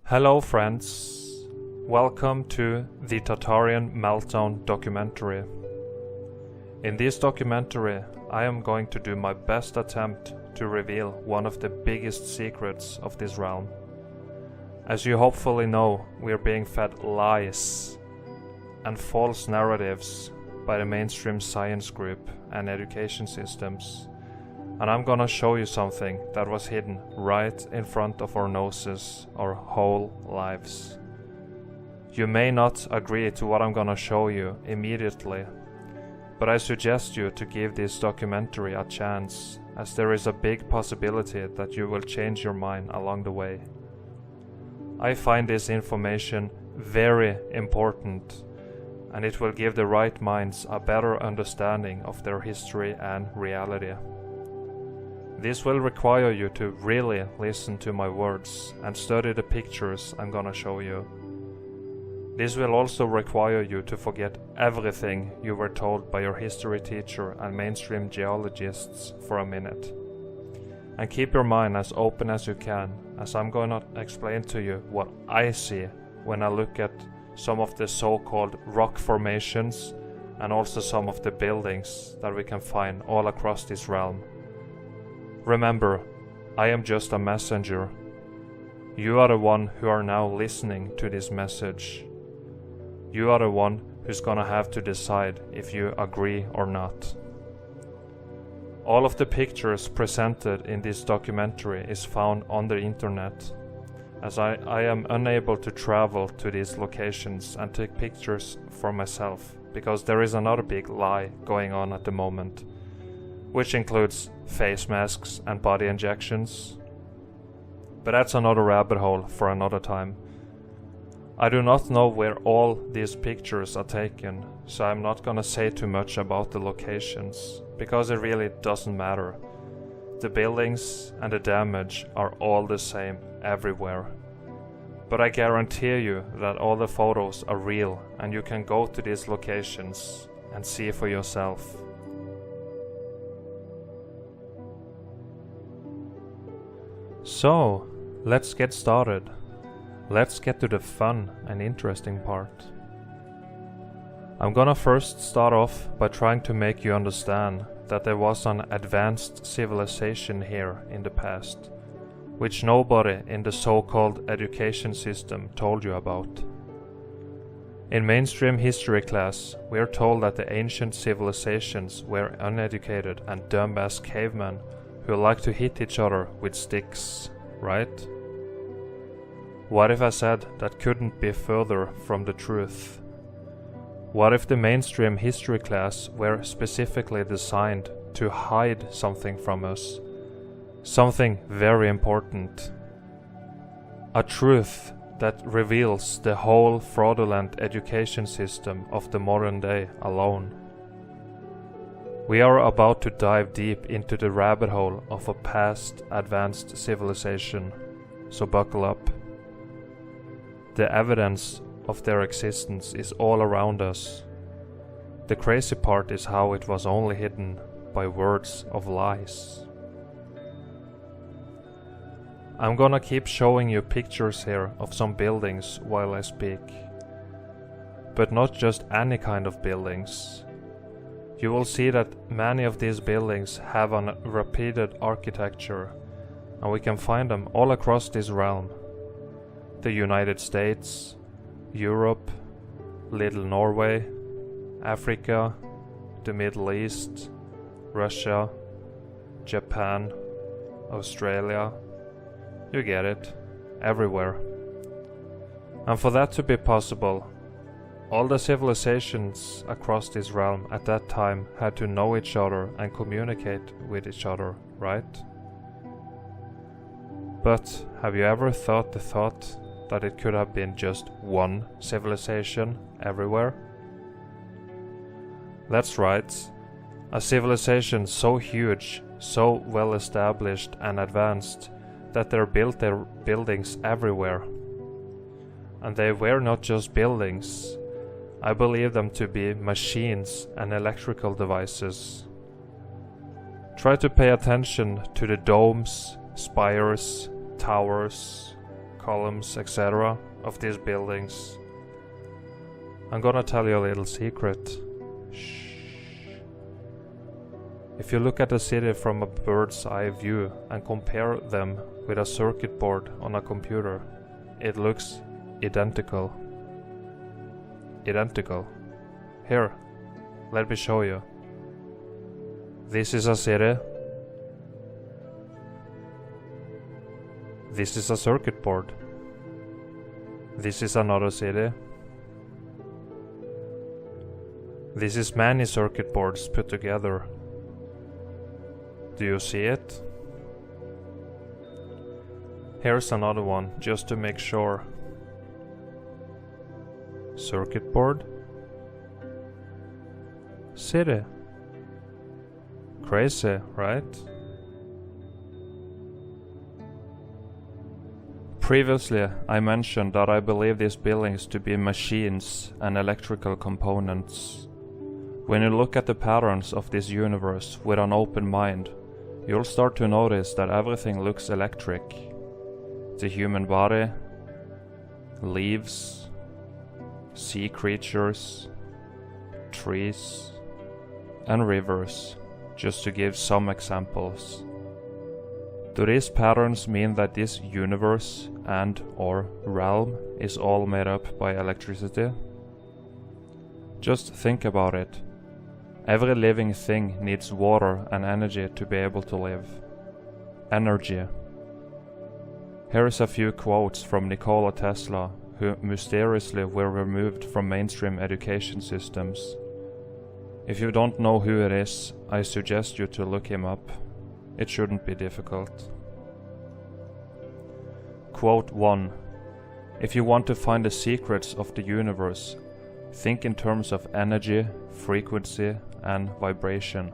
Hello friends, welcome to the Tartarian Meltdown documentary. In this documentary, I am going to do my best attempt to reveal one of the biggest secrets of this realm. As you hopefully know, we are being fed lies and false narratives by the mainstream science group and education systems. And I'm gonna show you something that was hidden right in front of our noses our whole lives. You may not agree to what I'm gonna show you immediately, but I suggest you to give this documentary a chance, as there is a big possibility that you will change your mind along the way. I find this information very important, and it will give the right minds a better understanding of their history and reality. This will require you to really listen to my words and study the pictures I'm gonna show you. This will also require you to forget everything you were told by your history teacher and mainstream geologists for a minute. And keep your mind as open as you can, as I'm gonna explain to you what I see when I look at some of the so-called rock formations and also some of the buildings that we can find all across this realm. Remember, I am just a messenger. You are the one who are now listening to this message. You are the one who's gonna have to decide if you agree or not. All of the pictures presented in this documentary is found on the internet, as I am unable to travel to these locations and take pictures for myself, because there is another big lie going on at the moment, which includes face masks and body injections. But that's another rabbit hole for another time. I do not know where all these pictures are taken, so I'm not gonna say too much about the locations, because it really doesn't matter. The buildings and the damage are all the same everywhere. But I guarantee you that all the photos are real, and you can go to these locations and see for yourself. So, let's get started. Let's get to the fun and interesting part. I'm gonna first start off by trying to make you understand that there was an advanced civilization here in the past, which nobody in the so-called education system told you about. In mainstream history class, we are told that the ancient civilizations were uneducated and dumb-ass cavemen who like to hit each other with sticks, right? What if I said that couldn't be further from the truth? What if the mainstream history class were specifically designed to hide something from us? Something very important. A truth that reveals the whole fraudulent education system of the modern day alone. We are about to dive deep into the rabbit hole of a past advanced civilization, so buckle up. The evidence of their existence is all around us. The crazy part is how it was only hidden by words of lies. I'm gonna keep showing you pictures here of some buildings while I speak. But not just any kind of buildings. You will see that many of these buildings have a repeated architecture, and we can find them all across this realm. The United States, Europe, Little Norway, Africa, the Middle East, Russia, Japan, Australia. You get it, everywhere. And for that to be possible, all the civilizations across this realm at that time had to know each other and communicate with each other, right? But have you ever thought the thought that it could have been just one civilization everywhere? That's right, a civilization so huge, so well established and advanced that they built their buildings everywhere. And they were not just buildings. I believe them to be machines and electrical devices. Try to pay attention to the domes, spires, towers, columns, etc. of these buildings. I'm gonna tell you a little secret. Shh. If you look at a city from a bird's eye view and compare them with a circuit board on a computer, it looks identical. Identical. Here, let me show you. This is a city. This is a circuit board. This is another city. This is many circuit boards put together. Do you see it? Here's another one, just to make sure. Circuit board. City. Crazy, right? Previously, I mentioned that I believe these buildings to be machines and electrical components. When you look at the patterns of this universe with an open mind, you'll start to notice that everything looks electric. The human body, leaves, sea creatures, trees, and rivers, just to give some examples. Do these patterns mean that this universe and/or realm is all made up by electricity? Just think about it. Every living thing needs water and energy to be able to live. Energy. Here is a few quotes from Nikola Tesla, who mysteriously were removed from mainstream education systems. If you don't know who it is, I suggest you to look him up. It shouldn't be difficult. Quote 1. If you want to find the secrets of the universe, think in terms of energy, frequency, and vibration.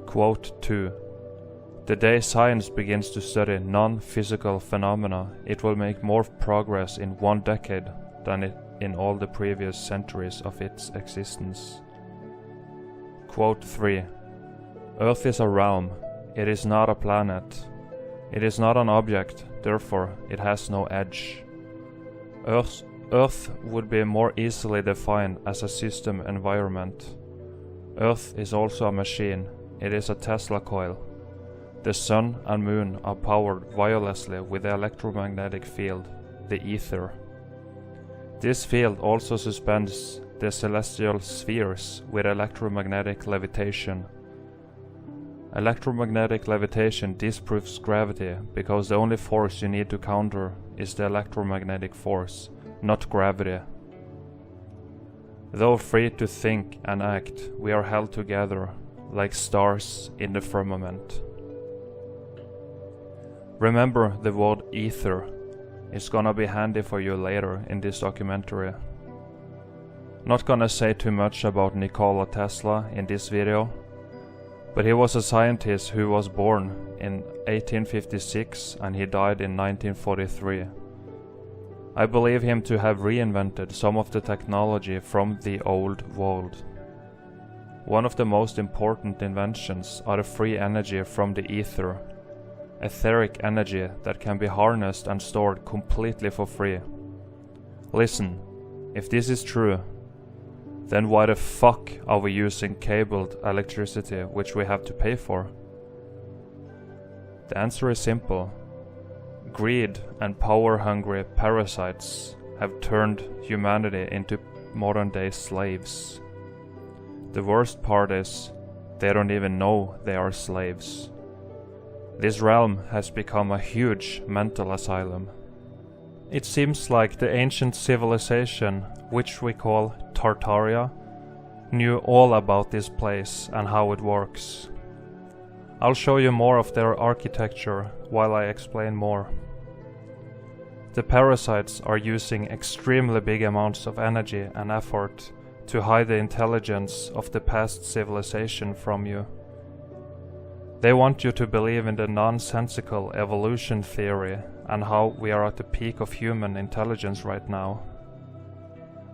Quote 2. The day science begins to study non-physical phenomena, it will make more progress in 1 decade than in all the previous centuries of its existence. Quote 3. Earth is a realm, it is not a planet. It is not an object, therefore it has no edge. Earth would be more easily defined as a system environment. Earth is also a machine, it is a Tesla coil. The sun and moon are powered wirelessly with the electromagnetic field, the ether. This field also suspends the celestial spheres with electromagnetic levitation. Electromagnetic levitation disproves gravity because the only force you need to counter is the electromagnetic force, not gravity. Though free to think and act, we are held together like stars in the firmament. Remember the word ether. It's gonna be handy for you later in this documentary. Not gonna say too much about Nikola Tesla in this video, but he was a scientist who was born in 1856 and he died in 1943. I believe him to have reinvented some of the technology from the old world. One of the most important inventions are the free energy from the ether, etheric energy that can be harnessed and stored completely for free. Listen, if this is true, then why the fuck are we using cabled electricity which we have to pay for? The answer is simple. Greed and power-hungry parasites have turned humanity into modern-day slaves. The worst part is, they don't even know they are slaves. This realm has become a huge mental asylum. It seems like the ancient civilization, which we call Tartaria, knew all about this place and how it works. I'll show you more of their architecture while I explain more. The parasites are using extremely big amounts of energy and effort to hide the intelligence of the past civilization from you. They want you to believe in the nonsensical evolution theory and how we are at the peak of human intelligence right now.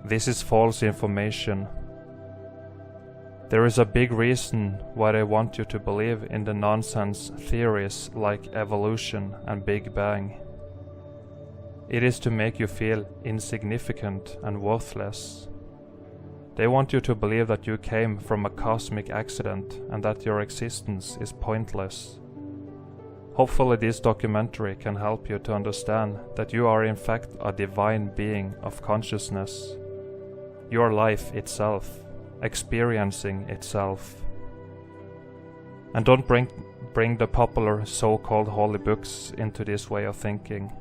This is false information. There is a big reason why they want you to believe in the nonsense theories like evolution and Big Bang. It is to make you feel insignificant and worthless. They want you to believe that you came from a cosmic accident and that your existence is pointless. Hopefully this documentary can help you to understand that you are in fact a divine being of consciousness. You are life itself, experiencing itself. And don't bring the popular so-called holy books into this way of thinking.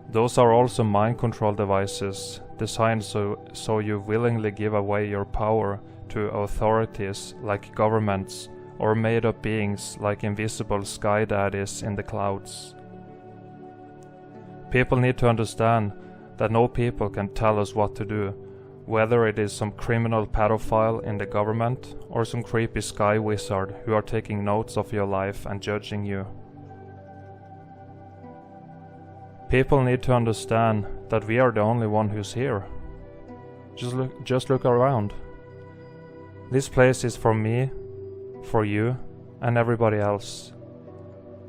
Those are also mind control devices designed so you willingly give away your power to authorities like governments or made-up beings like invisible sky daddies in the clouds. People need to understand that no people can tell us what to do, whether it is some criminal pedophile in the government or some creepy sky wizard who are taking notes of your life and judging you. People need to understand that we are the only one who's here. Just look around. This place is for me, for you, and everybody else.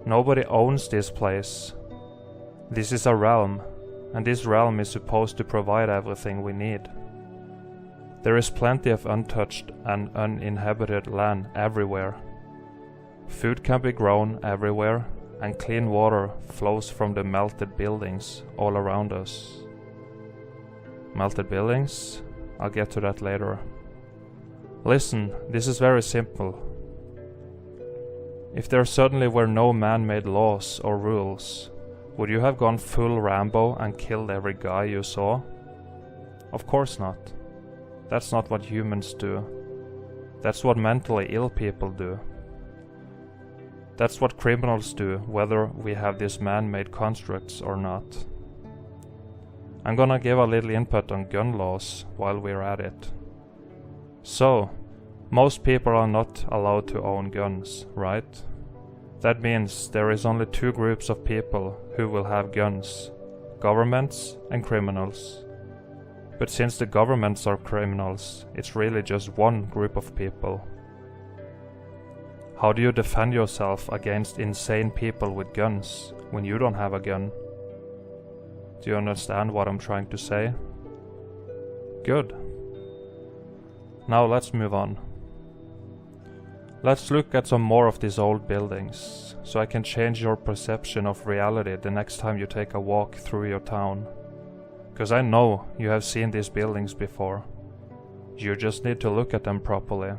Nobody owns this place. This is a realm, and this realm is supposed to provide everything we need. There is plenty of untouched and uninhabited land everywhere. Food can be grown everywhere, and clean water flows from the melted buildings all around us. Melted buildings? I'll get to that later. Listen, this is very simple. If there suddenly were no man-made laws or rules, would you have gone full Rambo and killed every guy you saw? Of course not. That's not what humans do. That's what mentally ill people do. That's what criminals do, whether we have these man-made constructs or not. I'm gonna give a little input on gun laws while we're at it. So, most people are not allowed to own guns, right? That means there is only two groups of people who will have guns: governments and criminals. But since the governments are criminals, it's really just one group of people. How do you defend yourself against insane people with guns when you don't have a gun? Do you understand what I'm trying to say? Good. Now let's move on. Let's look at some more of these old buildings, so I can change your perception of reality the next time you take a walk through your town. 'Cause I know you have seen these buildings before. You just need to look at them properly.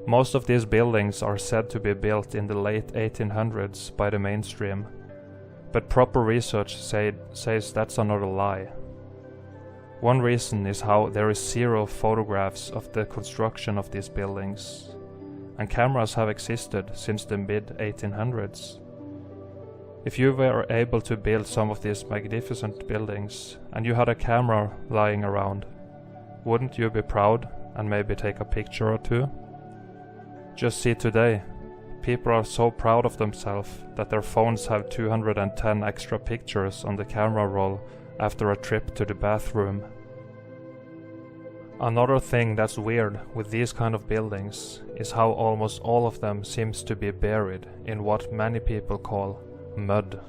Most of these buildings are said to be built in the late 1800s by the mainstream, but proper research says that's another lie. One reason is how there is zero photographs of the construction of these buildings, and cameras have existed since the mid-1800s. If you were able to build some of these magnificent buildings, and you had a camera lying around, wouldn't you be proud and maybe take a picture or two? Just see today, people are so proud of themselves that their phones have 210 extra pictures on the camera roll after a trip to the bathroom. Another thing that's weird with these kind of buildings is how almost all of them seems to be buried in what many people call mud.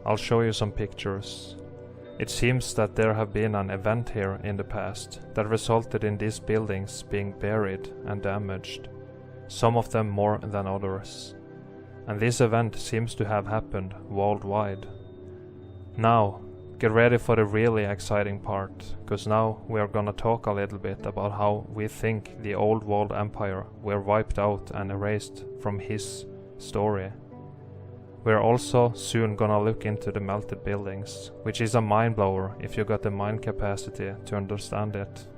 I'll show you some pictures. It seems that there have been an event here in the past that resulted in these buildings being buried and damaged, some of them more than others. And this event seems to have happened worldwide. Now, get ready for the really exciting part, because now we are gonna talk a little bit about how we think the old world empire were wiped out and erased from his story. We're also soon gonna look into the melted buildings, which is a mind blower if you got the mind capacity to understand it.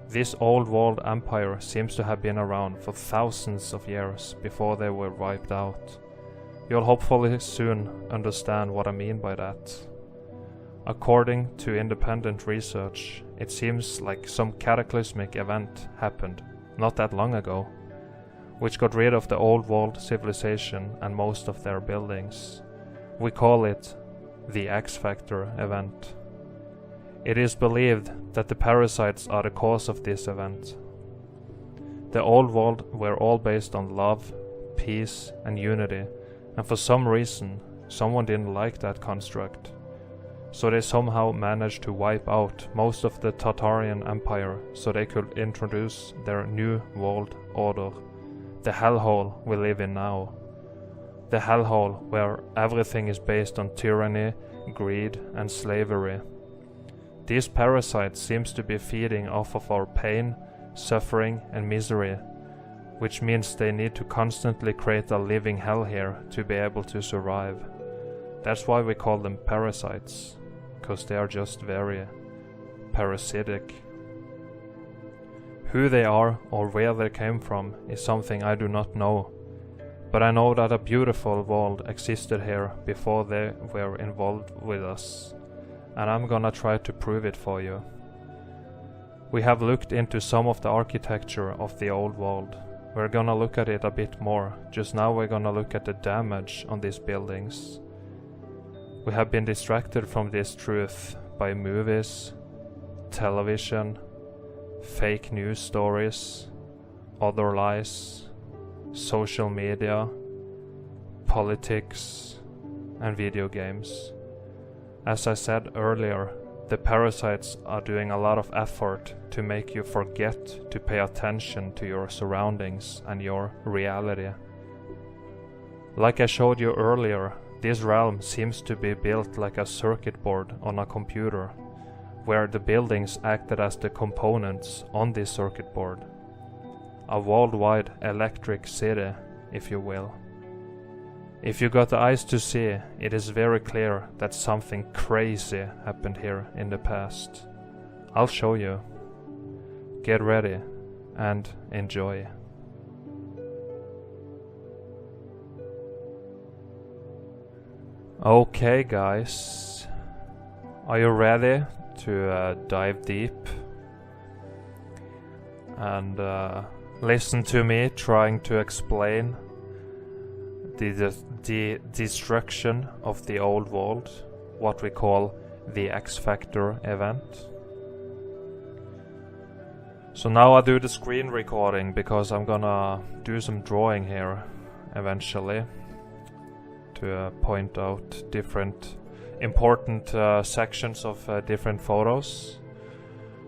This old world empire seems to have been around for thousands of years before they were wiped out. You'll hopefully soon understand what I mean by that. According to independent research, it seems like some cataclysmic event happened not that long ago, which got rid of the old world civilization and most of their buildings. We call it the X Factor event. It is believed that the parasites are the cause of this event. The old world were all based on love, peace and unity, and for some reason, Someone didn't like that construct. So they somehow managed to wipe out most of the Tartarian Empire so they could introduce their new world order. The hellhole we live in now. The hellhole where everything is based on tyranny, greed and slavery. These parasites seems to be feeding off of our pain, suffering and misery, which means they need to constantly create a living hell here to be able to survive. That's why we call them parasites, because they are just very parasitic. Who they are or where they came from is something I do not know, but I know that a beautiful world existed here before they were involved with us, and I'm gonna try to prove it for you. We have looked into some of the architecture of the old world. We're gonna look at it a bit more. Just now we're gonna look at the damage on these buildings. We have been distracted from this truth by movies, television, fake news stories, other lies, social media, politics, and video games. As I said earlier, the parasites are doing a lot of effort to make you forget to pay attention to your surroundings and your reality. Like I showed you earlier, this realm seems to be built like a circuit board on a computer, where the buildings acted as the components on this circuit board. A worldwide electric city, if you will. If you got the eyes to see, it is very clear that something crazy happened here in the past. I'll show you. Get ready and enjoy. Okay guys, are you ready to dive deep and listen to me trying to explain the destruction of the old world, what we call the X Factor event? So now I do the screen recording because I'm gonna do some drawing here eventually to point out different important sections of different photos.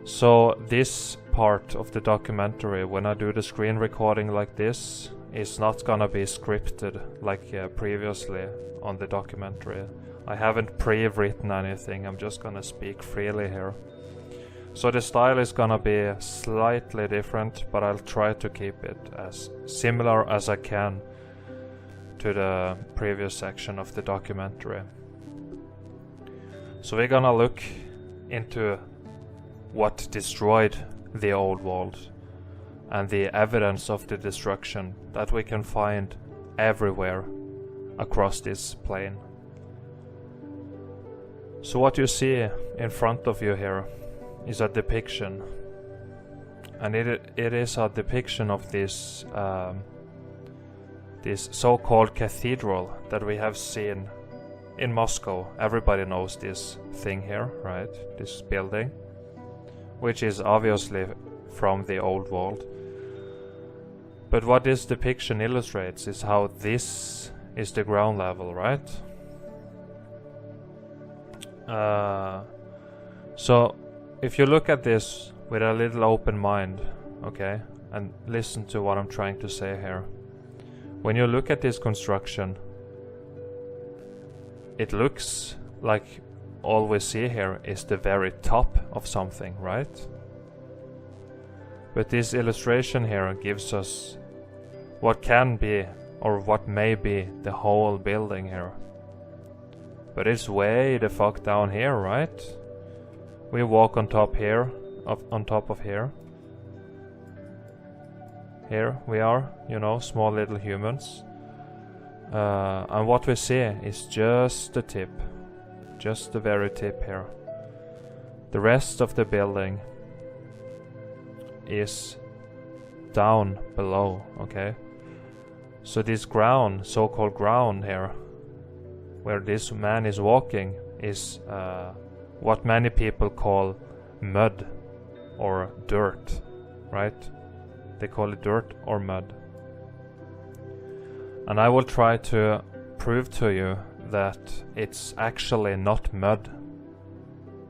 So this part of the documentary, when I do the screen recording like this, is not gonna be scripted like previously on the documentary. I haven't pre-written anything, I'm just gonna speak freely here. So the style is gonna be slightly different, but I'll try to keep it as similar as I can to the previous section of the documentary. So we're gonna look into what destroyed the old world and the evidence of the destruction that we can find everywhere across this plane. So what you see in front of you here is a depiction, and it is a depiction of this this so-called cathedral that we have seen in Moscow. Everybody knows this thing here, right? This building, which is obviously from the old world. But what this depiction illustrates is how this is the ground level, right? So if you look at this with a little open mind, okay, and listen to what I'm trying to say here. When you look at this construction, it looks like all we see here is the very top of something, right? But this illustration here gives us what can be, or what may be, the whole building here. But it's way the fuck down here, right? We walk on top here, on top of here. Here we are, you know, small little humans. And what we see is just the tip. Just the very tip here. The rest of the building is down below, okay? So this ground, so-called ground here, where this man is walking, is what many people call mud or dirt, right? They call it dirt or mud. And I will try to prove to you that it's actually not mud.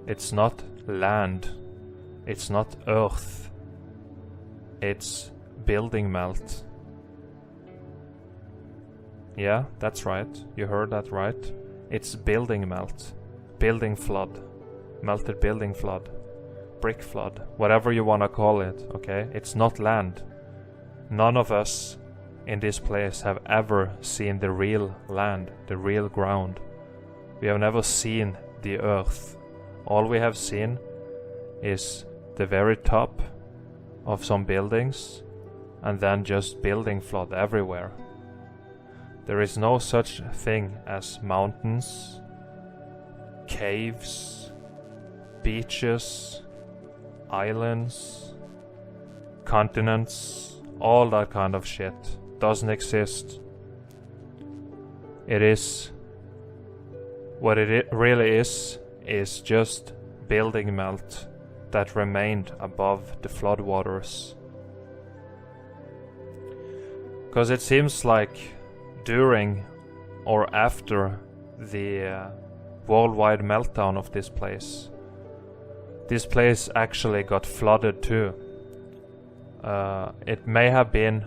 It's not land. It's not earth. It's building melt. Yeah, that's right. You heard that right. It's building melt. Building flood. Melted building flood. Brick flood. Whatever you wanna call it, okay? It's not land. None of us in this place have ever seen the real land, the real ground. We have never seen the earth. All we have seen is the very top of some buildings and then just building flood everywhere. There is no such thing as mountains, caves, beaches, islands, continents, all that kind of shit doesn't exist. It is what it really is just building melt that remained above the floodwaters. Because it seems like during or after the worldwide meltdown of this place actually got flooded too. It may have been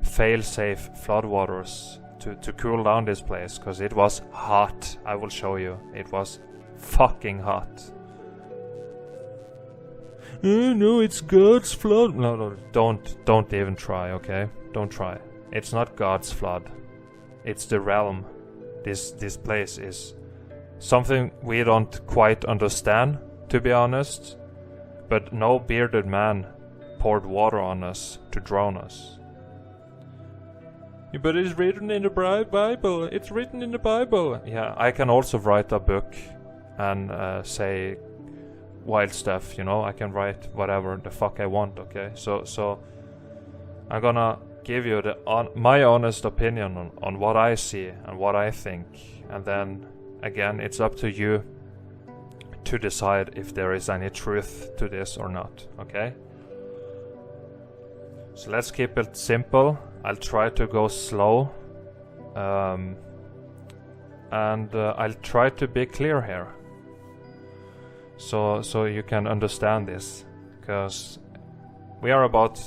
fail-safe floodwaters to cool down this place, because it was hot. I will show you. It was fucking hot. No, it's God's flood. No, don't even try, okay? Don't try. It's not God's flood. It's the realm. This place is something we don't quite understand, to be honest. But no bearded man poured water on us to drown us. But it's written in the Bible. It's written in the Bible. Yeah, I can also write a book and say wild stuff, you know. I can write whatever the fuck I want, okay? So I'm gonna give you my honest opinion on what I see and what I think. And then, again, it's up to you to decide if there is any truth to this or not, okay? So let's keep it simple. I'll try to go slow. And I'll try to be clear here. So you can understand this. Because we are about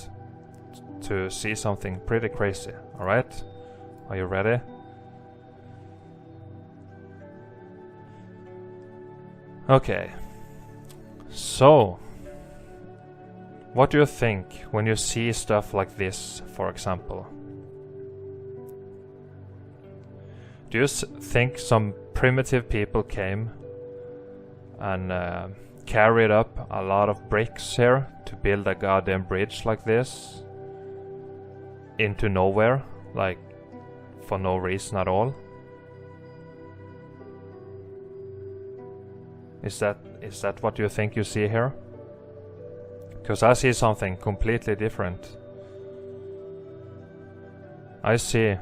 to see something pretty crazy, alright? Are you ready? Okay. So, what do you think when you see stuff like this, for example? Do you think some primitive people came and carried up a lot of bricks here to build a goddamn bridge like this into nowhere, like for no reason at all? Is that what you think you see here? Because I see something completely different. I see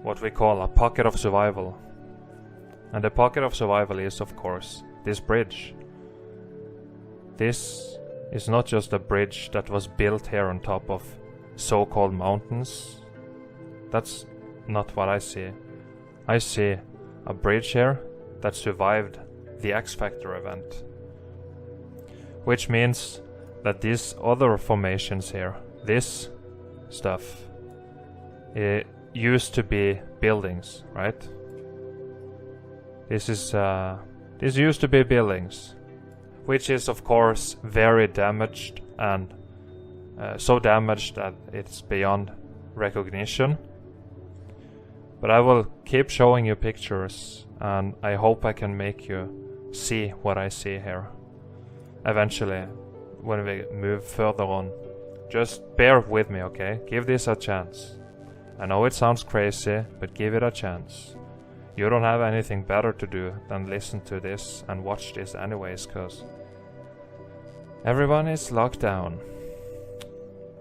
what we call a pocket of survival. And the pocket of survival is, of course, this bridge. This is not just a bridge that was built here on top of so-called mountains. That's not what I see. I see a bridge here that survived the X Factor event. Which means that these other formations here, this stuff, it used to be buildings, right? This used to be buildings, which is of course very damaged and so damaged that it's beyond recognition. But I will keep showing you pictures, and I hope I can make you see what I see here eventually when we move further on. Just bear with me, okay? Give this a chance. I know it sounds crazy, but give it a chance. You don't have anything better to do than listen to this and watch this anyways, cause everyone is locked down.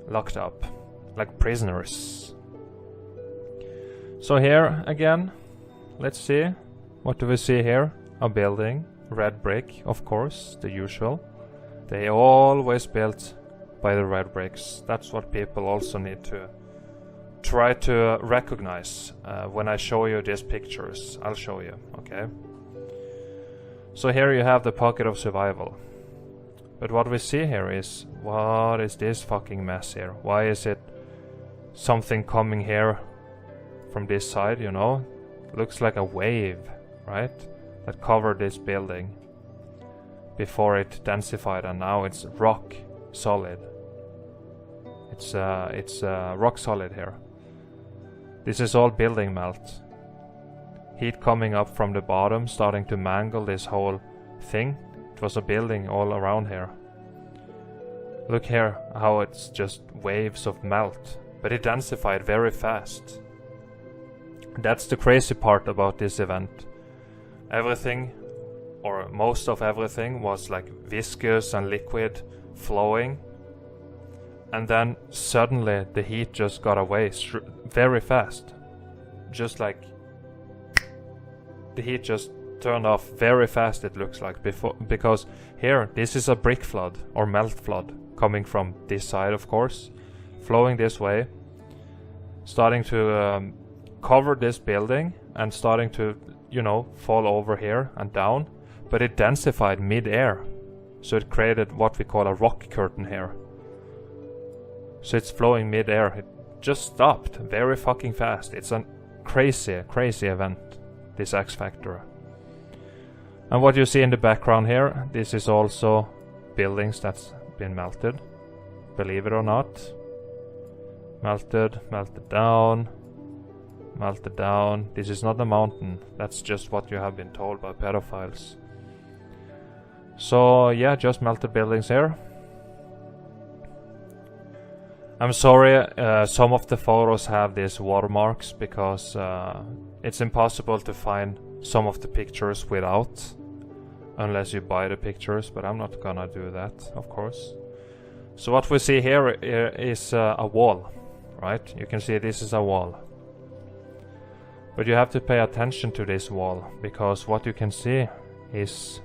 Locked up. Like prisoners. So here, again, let's see. What do we see here? A building. Red brick, of course, the usual. They always built by the red bricks. That's what people also need try to recognize when I show you these pictures. I'll show you, okay? So here you have the pocket of survival. But what we see here is, what is this fucking mess here? Why is it something coming here from this side, you know? Looks like a wave, right? That covered this building before it densified, and now it's rock solid. It's rock solid here. This is all building melt. Heat coming up from the bottom, starting to mangle this whole thing. It was a building all around here. Look here, how it's just waves of melt. But it densified very fast. That's the crazy part about this event. Everything, or most of everything, was like viscous and liquid, flowing. And then suddenly the heat just got away very fast. Just like the heat just turned off very fast, it looks like, because here this is a brick flood or melt flood coming from this side, of course, flowing this way, starting to cover this building and starting to, you know, fall over here and down. But it densified mid-air, so it created what we call a rock curtain here. So it's flowing mid-air. It just stopped very fucking fast. It's a crazy, crazy event, this X Factor. And what you see in the background here, this is also buildings that's been melted. Believe it or not. Melted, melted down, melted down. This is not a mountain. That's just what you have been told by pedophiles. So yeah, just melted buildings here. I'm sorry, some of the photos have these watermarks because it's impossible to find some of the pictures without, unless you buy the pictures, but I'm not gonna do that, of course. So what we see here is a wall, right? You can see this is a wall. But you have to pay attention to this wall, because what you can see is,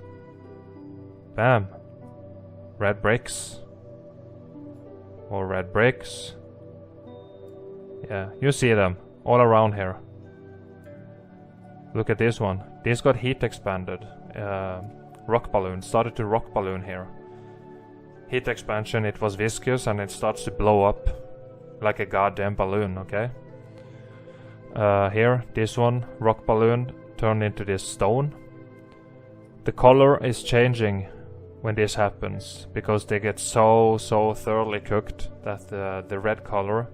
bam, red bricks. Or red bricks. Yeah, you see them all around here. Look at this one. This got heat expanded. Rock balloon. Started to rock balloon here. Heat expansion, it was viscous and it starts to blow up like a goddamn balloon, okay? Here, this one, rock balloon, turned into this stone. The color is changing when this happens, because they get so thoroughly cooked that the red color,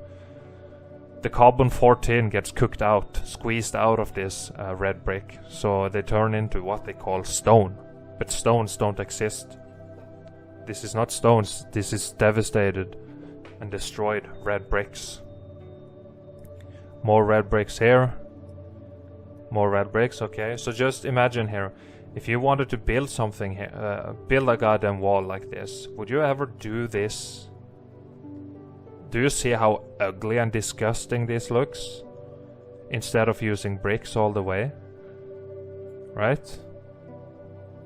the carbon-14 gets cooked out, squeezed out of this red brick, so they turn into what they call stone. But stones don't exist. This is not stones, this is devastated and destroyed red bricks. More red bricks here. More red bricks, okay. So just imagine here, if you wanted to build something here, build a goddamn wall like this, would you ever do this? Do you see how ugly and disgusting this looks? Instead of using bricks all the way. Right?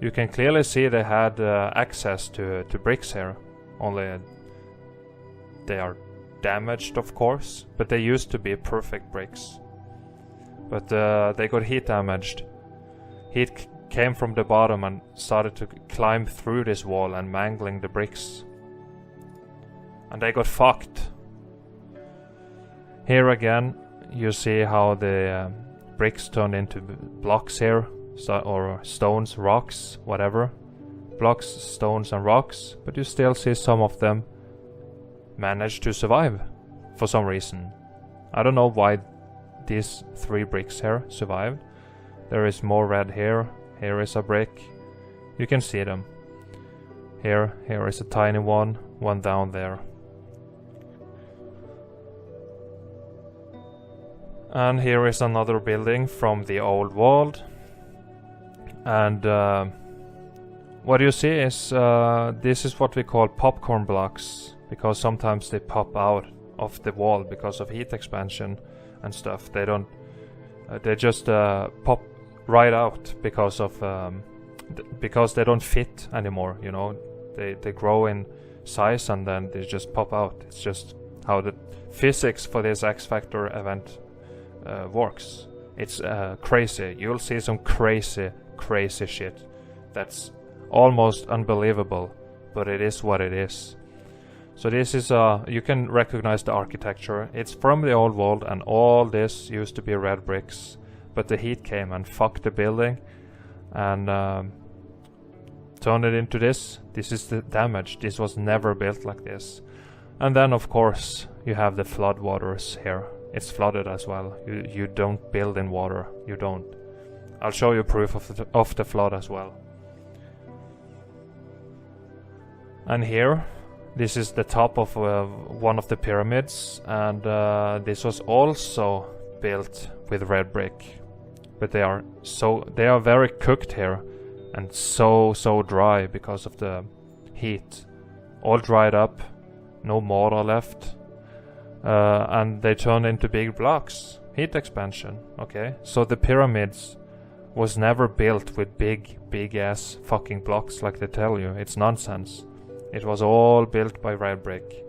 You can clearly see they had access to bricks here. Only they are damaged, of course, but they used to be perfect bricks. But they got heat damaged. Heat came from the bottom and started to climb through this wall and mangling the bricks. And they got fucked. Here again, you see how the bricks turned into blocks here, or stones, rocks, whatever. Blocks, stones and rocks, but you still see some of them manage to survive for some reason. I don't know why these 3 bricks here survived. There is more red here. Here is a brick. You can see them. Here is a tiny one down there. And here is another building from the old world. And what you see is, this is what we call popcorn blocks, because sometimes they pop out of the wall because of heat expansion and stuff. They don't, they just pop right out because of because they don't fit anymore, you know. They grow in size and then they just pop out. It's just how the physics for this X Factor event works. It's crazy. You'll see some crazy shit that's almost unbelievable, but it is what it is. So this is you can recognize the architecture. It's from the old world, and all this used to be red bricks, but the heat came and fucked the building and turned it into this. This is the damage. This was never built like this. And then of course you have the flood waters here. It's flooded as well. You don't build in water. You don't. I'll show you proof of the flood as well. And here, this is the top of one of the pyramids, and this was also built with red brick. But they are very cooked here, and so dry because of the heat. All dried up, no mortar left, and they turn into big blocks. Heat expansion. Okay, so the pyramids was never built with big ass fucking blocks like they tell you. It's nonsense. It was all built by red brick.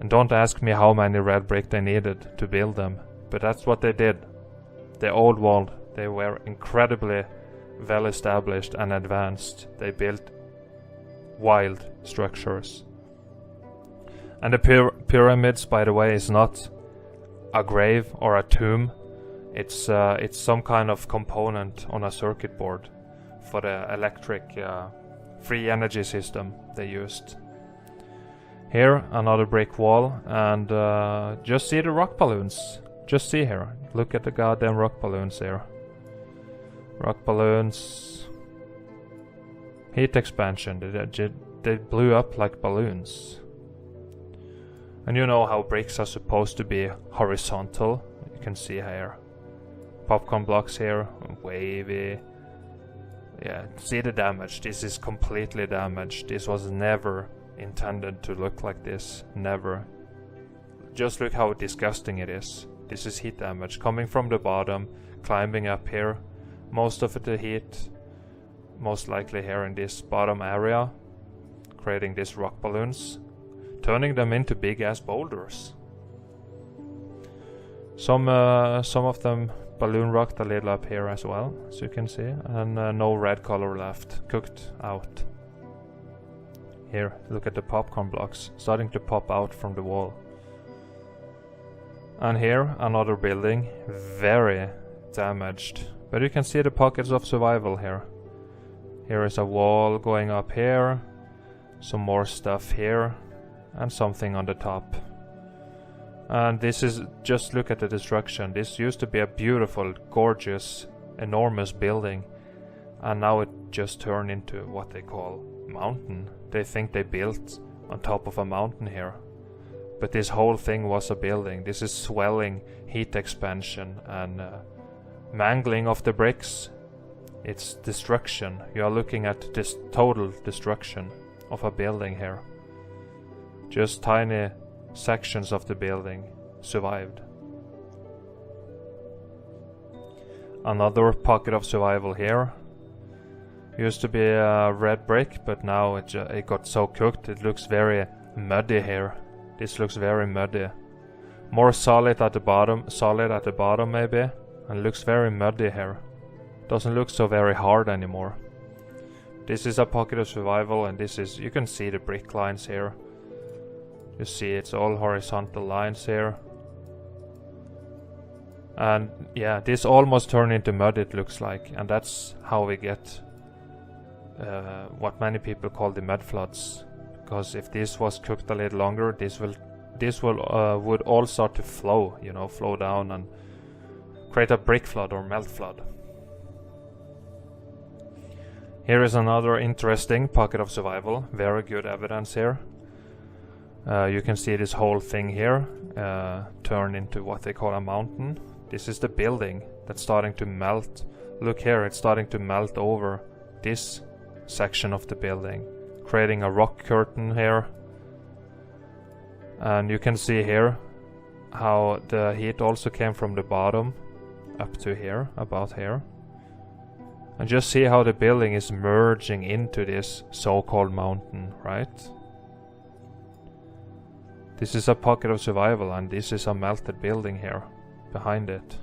And don't ask me how many red brick they needed to build them, but that's what they did. The old world, they were incredibly well established and advanced. They built wild structures. And the pyramids, by the way, is not a grave or a tomb. It's some kind of component on a circuit board for the electric free energy system they used. Here, another brick wall, and just see the rock balloons. Just see here. Look at the goddamn rock balloons here. Rock balloons. Heat expansion. They blew up like balloons. And you know how bricks are supposed to be horizontal. You can see here. Popcorn blocks here, wavy. Yeah, see the damage. This is completely damaged. This was never intended to look like this. Never. Just look how disgusting it is. This is heat damage coming from the bottom, climbing up here. Most of the heat, most likely here in this bottom area, creating these rock balloons, turning them into big ass boulders. Some of them balloon rocked a little up here as well, as you can see, and no red color left, cooked out. Here, look at the popcorn blocks starting to pop out from the wall. And here, another building, very damaged, but you can see the pockets of survival here. Here is a wall going up here, some more stuff here, and something on the top. And this is, just look at the destruction. This used to be a beautiful, gorgeous, enormous building, and now it just turned into what they call mountain. They think they built on top of a mountain here, but this whole thing was a building. This is swelling, heat expansion, and mangling of the bricks. It's destruction. You are looking at this total destruction of a building here. Just tiny sections of the building survived. Another pocket of survival here. Used to be a red brick, but now it got so cooked it looks very muddy here. This looks very muddy. More solid at the bottom maybe, and looks very muddy here. Doesn't look so very hard anymore. This is a pocket of survival, and this is, you can see the brick lines here. You see it's all horizontal lines here. And yeah, this almost turned into mud, it looks like, and that's how we get what many people call the mudfloods. Because if this was cooked a little longer, this would all start to flow, you know, flow down and create a brick flood or melt flood. Here is another interesting pocket of survival. Very good evidence here. You can see this whole thing here turn into what they call a mountain. This is the building that's starting to melt. Look here, it's starting to melt over this section of the building, creating a rock curtain here. And you can see here how the heat also came from the bottom up to here, about here. And just see how the building is merging into this so-called mountain, right? This is a pocket of survival, and this is a melted building here, behind it,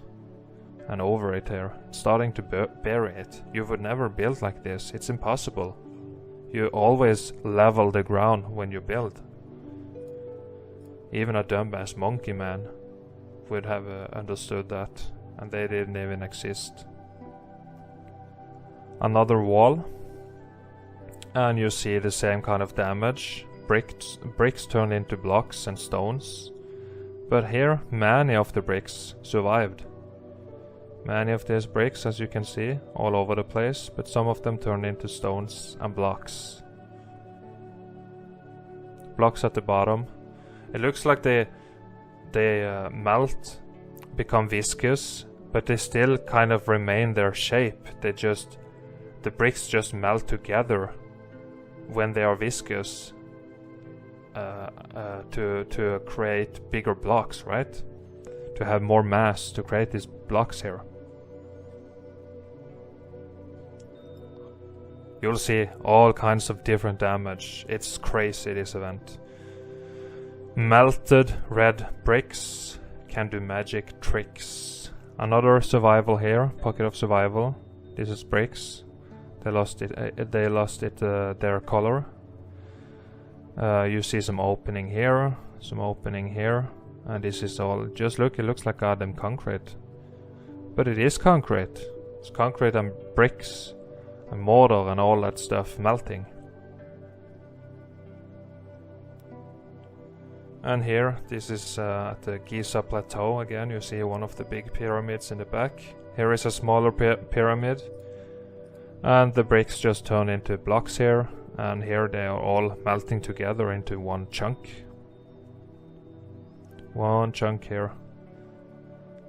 and over it here. It's starting to bury it. You would never build like this, it's impossible. You always level the ground when you build. Even a dumbass monkey man would have understood that, and they didn't even exist. Another wall, and you see the same kind of damage. Bricks turn into blocks and stones, but here many of the bricks survived. Many of these bricks, as you can see, all over the place, but some of them turned into stones and blocks. Blocks at the bottom. It looks like they melt, become viscous, but they still kind of remain their shape. The bricks just melt together when they are viscous to create bigger blocks, right? To have more mass to create these blocks here. You'll see all kinds of different damage. It's crazy, this event. Melted red bricks can do magic tricks. Another survival here, pocket of survival. This is bricks. They lost their color. You see some opening here, and this is all, just look, it looks like goddamn concrete. But it is concrete. It's concrete and bricks and mortar and all that stuff melting. And here, this is at the Giza Plateau again. You see one of the big pyramids in the back. Here is a smaller pyramid. And the bricks just turn into blocks here. And here they are all melting together into one chunk. One chunk here.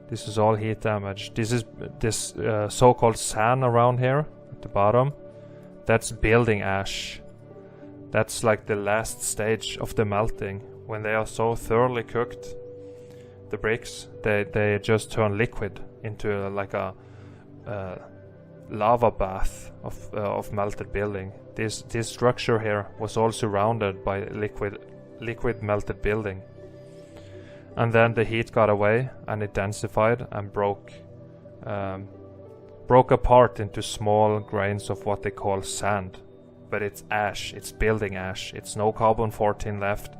This is all heat damage. This is this so-called sand around here at the bottom. That's building ash. That's like the last stage of the melting. When they are so thoroughly cooked, the bricks, they just turn liquid into like a lava bath of melted building. This structure here was all surrounded by liquid melted building. And then the heat got away and it densified and broke apart into small grains of what they call sand. But it's ash, it's building ash, it's no carbon-14 left.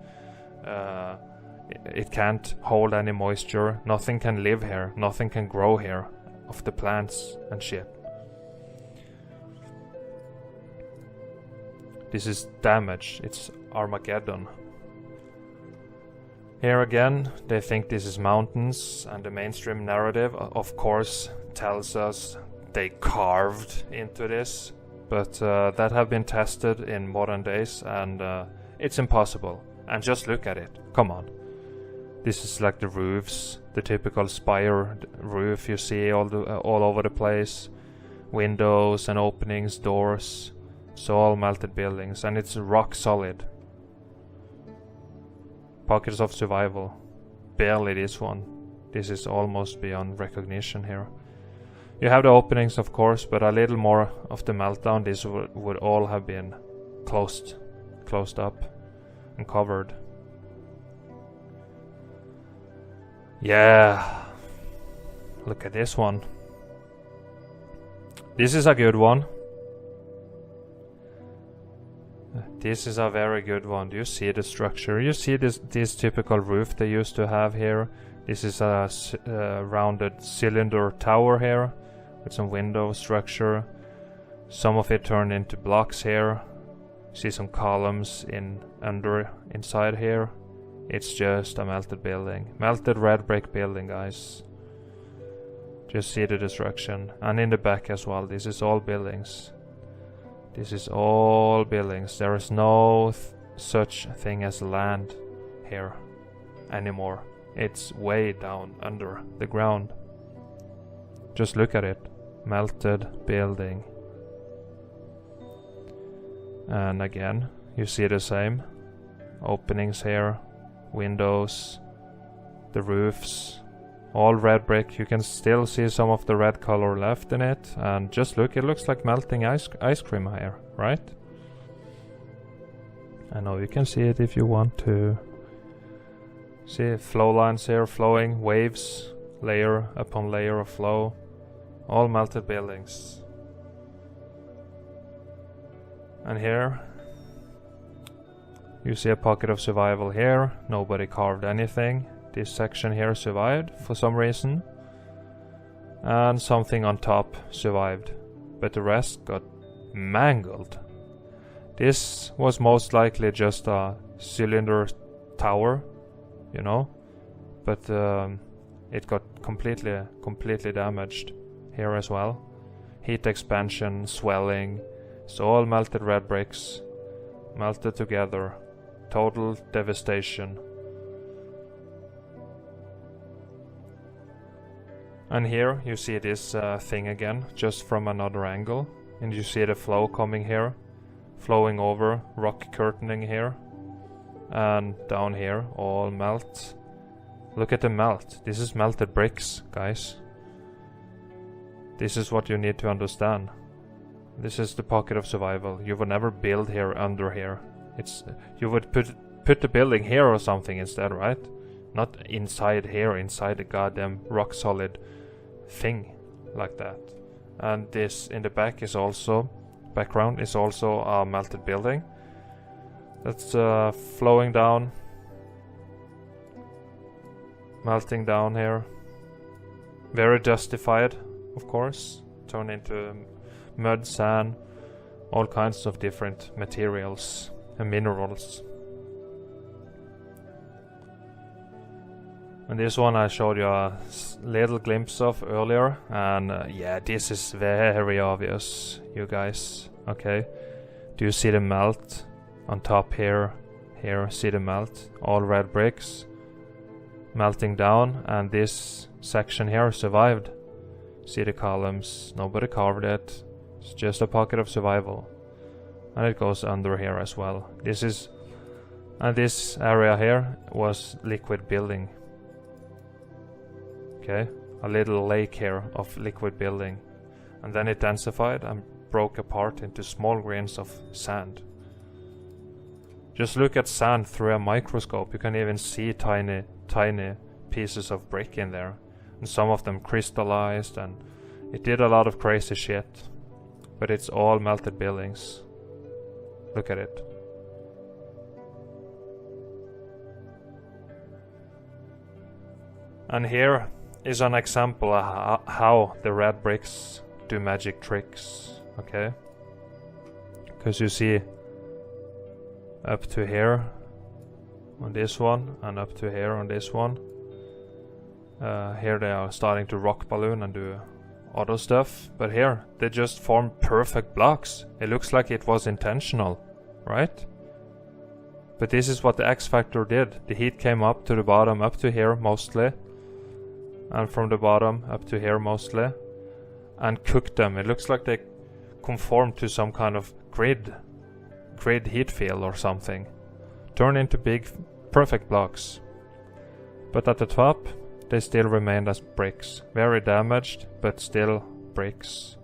It can't hold any moisture, nothing can live here, nothing can grow here of the plants and shit. This is damage, it's Armageddon. Here again, they think this is mountains, and the mainstream narrative, of course, tells us they carved into this, but that have been tested in modern days, and it's impossible. And just look at it, come on. This is like the roofs, the typical spire roof you see all over the place. Windows and openings, doors, so all melted buildings, and it's rock solid. Pockets of survival, barely this one. This is almost beyond recognition here. You have the openings, of course, but a little more of the meltdown, this would all have been closed up and covered. Yeah, look at this one. This is a good one. This is a very good one. Do you see the structure? You see this typical roof they used to have here. This is a rounded cylinder tower here with some window structure. Some of it turned into blocks here. See some columns inside here. It's just a melted building. Melted red brick building, guys. Just see the destruction. And in the back as well. This is all buildings. This is all buildings. There is no such thing as land here anymore. It's way down under the ground. Just look at it. Melted building. And again, you see the same. Openings here, windows, the roofs, all red brick. You can still see some of the red color left in it. And just look, it looks like melting ice cream here, right? I know you can see it if you want to. See flow lines here, flowing waves, layer upon layer of flow, all melted buildings. And here you see a pocket of survival here. Nobody carved anything. This section here survived for some reason, and something on top survived, but the rest got mangled. This was most likely just a cylinder tower, you know, but it got completely damaged here as well. Heat expansion, swelling, so all melted red bricks, melted together, total devastation. And here you see this thing again, just from another angle, and you see the flow coming here, flowing over, rock curtaining here, and down here, all melt. Look at the melt. This is melted bricks, guys. This is what you need to understand. This is the pocket of survival. You would never build here under here. You would put the building here or something instead, right? Not inside here, inside the goddamn rock solid thing like that. And this in the back is also, background is also a melted building. That's flowing down, melting down here. Very justified, of course. Turn into mud, sand, all kinds of different materials and minerals. And this one I showed you a little glimpse of earlier, and yeah, this is very obvious, you guys. Okay, do you see the melt on top here? Here, see the melt? All red bricks melting down, and this section here survived. See the columns, nobody carved it. It's just a pocket of survival, and it goes under here as well. And this area here was liquid building. Okay, a little lake here of liquid building, and then it densified and broke apart into small grains of sand. Just look at sand through a microscope. You can even see tiny pieces of brick in there, and some of them crystallized, and it did a lot of crazy shit. But it's all melted buildings. Look at it. And here is an example of how the red bricks do magic tricks, okay? Because you see up to here on this one, and up to here on this one. Here they are starting to rock balloon and do other stuff, but here they just form perfect blocks. It looks like it was intentional, right? But this is what the X Factor did. The heat came up to the bottom, up to here mostly, and from the bottom up to here mostly, and cooked them. It looks like they conformed to some kind of grid heat field or something. Turn into big perfect blocks. But at the top they still remained as bricks. Very damaged, but still bricks.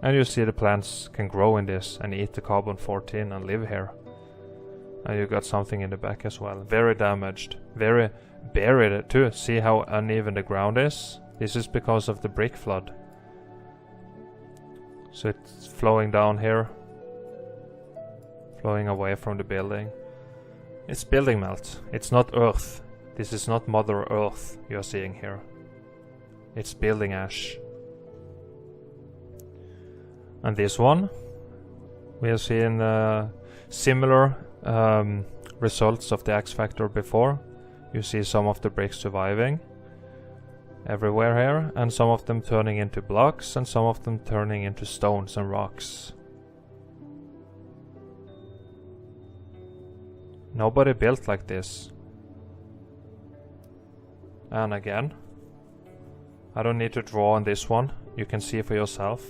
And you see the plants can grow in this and eat the carbon-14 and live here. And you got something in the back as well. Very damaged. Very buried too. See how uneven the ground is? This is because of the brick flood. So it's flowing down here. Flowing away from the building. It's building melt. It's not earth. This is not Mother Earth you're seeing here. It's building ash. And this one, we have seen similar results of the X Factor before. You see some of the bricks surviving everywhere here, and some of them turning into blocks, and some of them turning into stones and rocks. Nobody built like this. And again, I don't need to draw on this one, you can see for yourself.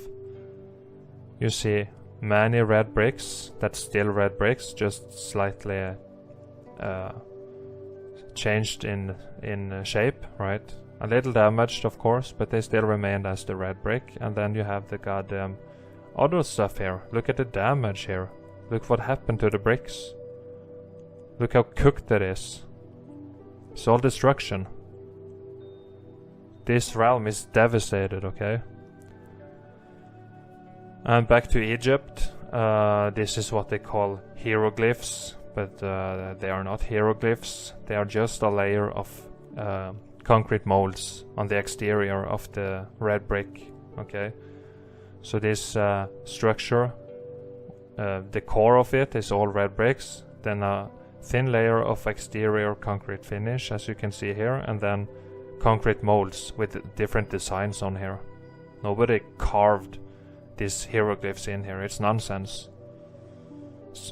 You see many red bricks, that's still red bricks, just slightly changed in shape, right? A little damaged of course, but they still remained as the red brick. And then you have the goddamn other stuff here. Look at the damage here. Look what happened to the bricks. Look how cooked it is. It's all destruction. This realm is devastated, okay? And back to Egypt. This is what they call hieroglyphs, but they are not hieroglyphs. They are just a layer of concrete molds on the exterior of the red brick, okay? So this structure, the core of it is all red bricks, then a thin layer of exterior concrete finish, as you can see here, and then concrete molds with different designs on here. Nobody carved these hieroglyphs in here, it's nonsense.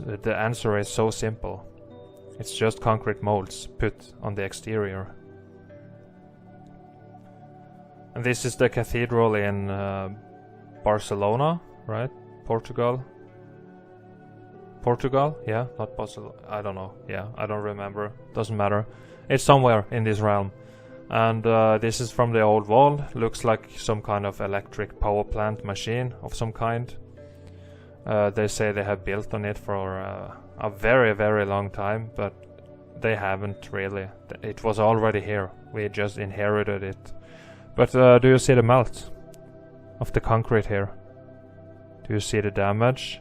The answer is so simple. It's just concrete molds put on the exterior. And this is the cathedral in Barcelona, right? Portugal? Yeah, not Barcelona. I don't know. Yeah, I don't remember. Doesn't matter. It's somewhere in this realm. And this is from the old wall. Looks like some kind of electric power plant machine of some kind. They say they have built on it for a very, very long time, but they haven't really. It was already here. We just inherited it. But do you see the melt of the concrete here? Do you see the damage?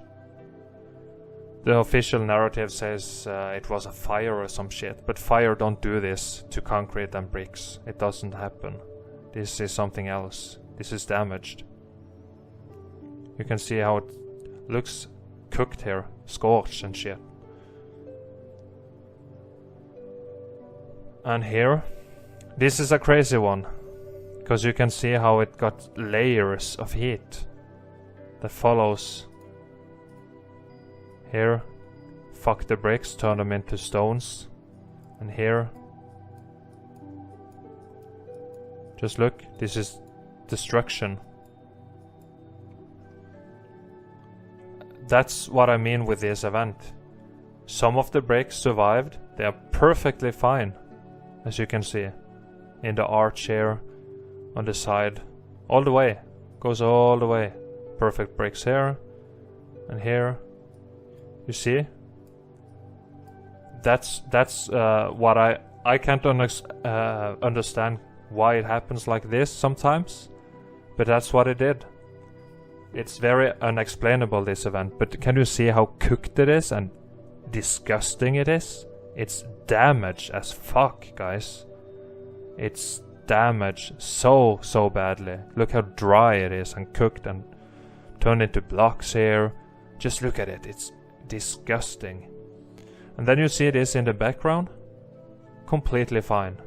The official narrative says it was a fire or some shit, but fire don't do this to concrete and bricks. It doesn't happen. This is something else. This is damaged. You can see how it looks cooked here, scorched and shit. And here, this is a crazy one, because you can see how it got layers of heat that follows. Here, fuck the bricks, turn them into stones. And here, just look, this is destruction. That's what I mean with this event. Some of the bricks survived, they are perfectly fine, as you can see. In the arch here, on the side, all the way, goes all the way. Perfect bricks here, and here. You see? That's what I can't understand why it happens like this sometimes, but that's what it did. It's very unexplainable, this event, but can you see how cooked it is and disgusting it is? It's damaged as fuck, guys. It's damaged so badly. Look how dry it is and cooked and turned into blocks here. Just look at it, it's disgusting. And then you see this in the background, completely fine.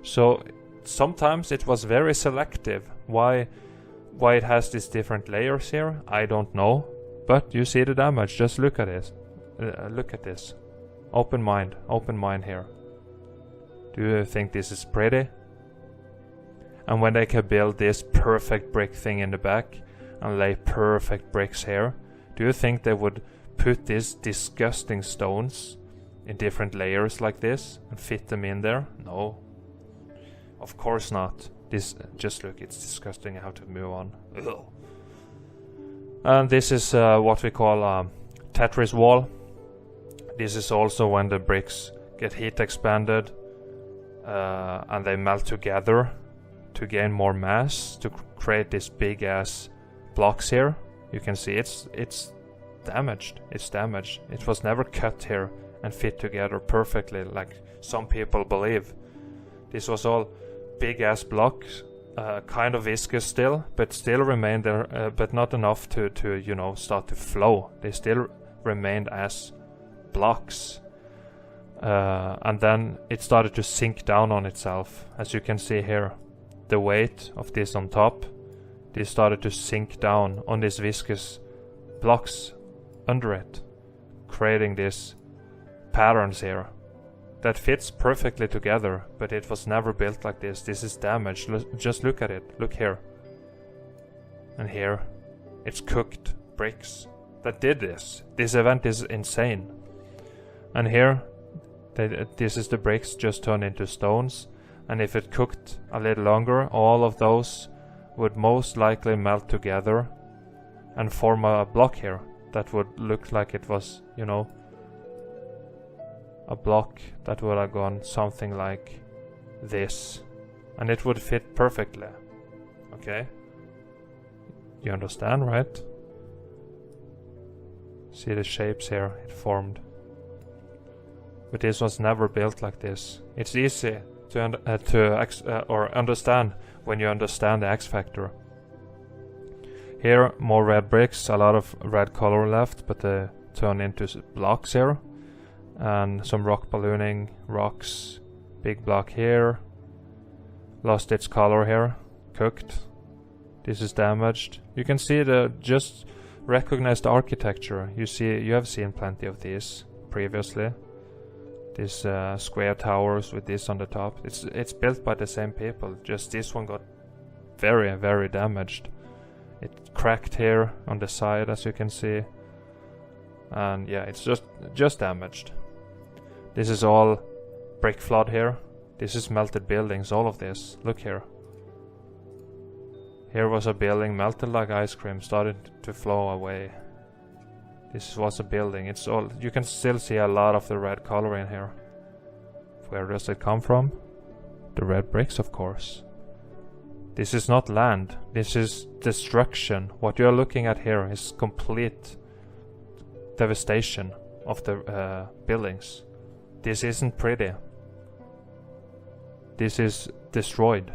So sometimes it was very selective. Why it has these different layers here, I don't know. But you see the damage, just look at it. Look at this. Open mind here. Do you think this is pretty? And when they can build this perfect brick thing in the back and lay perfect bricks here, do you think they would put these disgusting stones in different layers like this and fit them in there? No. Of course not. This, just look, it's disgusting. I have to move on. Ugh. And this is what we call a Tetris wall. This is also when the bricks get heat expanded and they melt together to gain more mass to create these big ass blocks here. You can see it's damaged. It's damaged. It was never cut here and fit together perfectly like some people believe. This was all big ass blocks, kind of viscous still, but still remained there, but not enough to you know, start to flow. They still remained as blocks. And then it started to sink down on itself, as you can see here. The weight of this on top, this started to sink down on these viscous blocks under it, creating these patterns here that fits perfectly together, but it was never built like this. This is damaged. Just look at it. Look here. And here. It's cooked bricks that did this. This event is insane. And here, this is the bricks just turned into stones. And if it cooked a little longer, all of those would most likely melt together and form a block here that would look like it was, you know, a block that would have gone something like this, and it would fit perfectly. Okay? You understand, right? See the shapes here it formed. But this was never built like this. It's easy to understand when you understand the X factor. Here, more red bricks, a lot of red color left, but they turn into blocks here. And some rock ballooning, rocks, big block here. Lost its color here, cooked. This is damaged. You can see just recognize the architecture. You have seen plenty of these previously. These square towers with this on the top. It's built by the same people. Just this one got very, very damaged. It cracked here on the side, as you can see. And yeah, it's just damaged. This is all brick flood here. This is melted buildings, all of this. Look here. Here was a building melted like ice cream, started to flow away. This was a building. It's all. You can still see a lot of the red color in here. Where does it come from? The red bricks, of course. This is not land. This is destruction. What you are looking at here is complete devastation of the buildings. This isn't pretty. This is destroyed.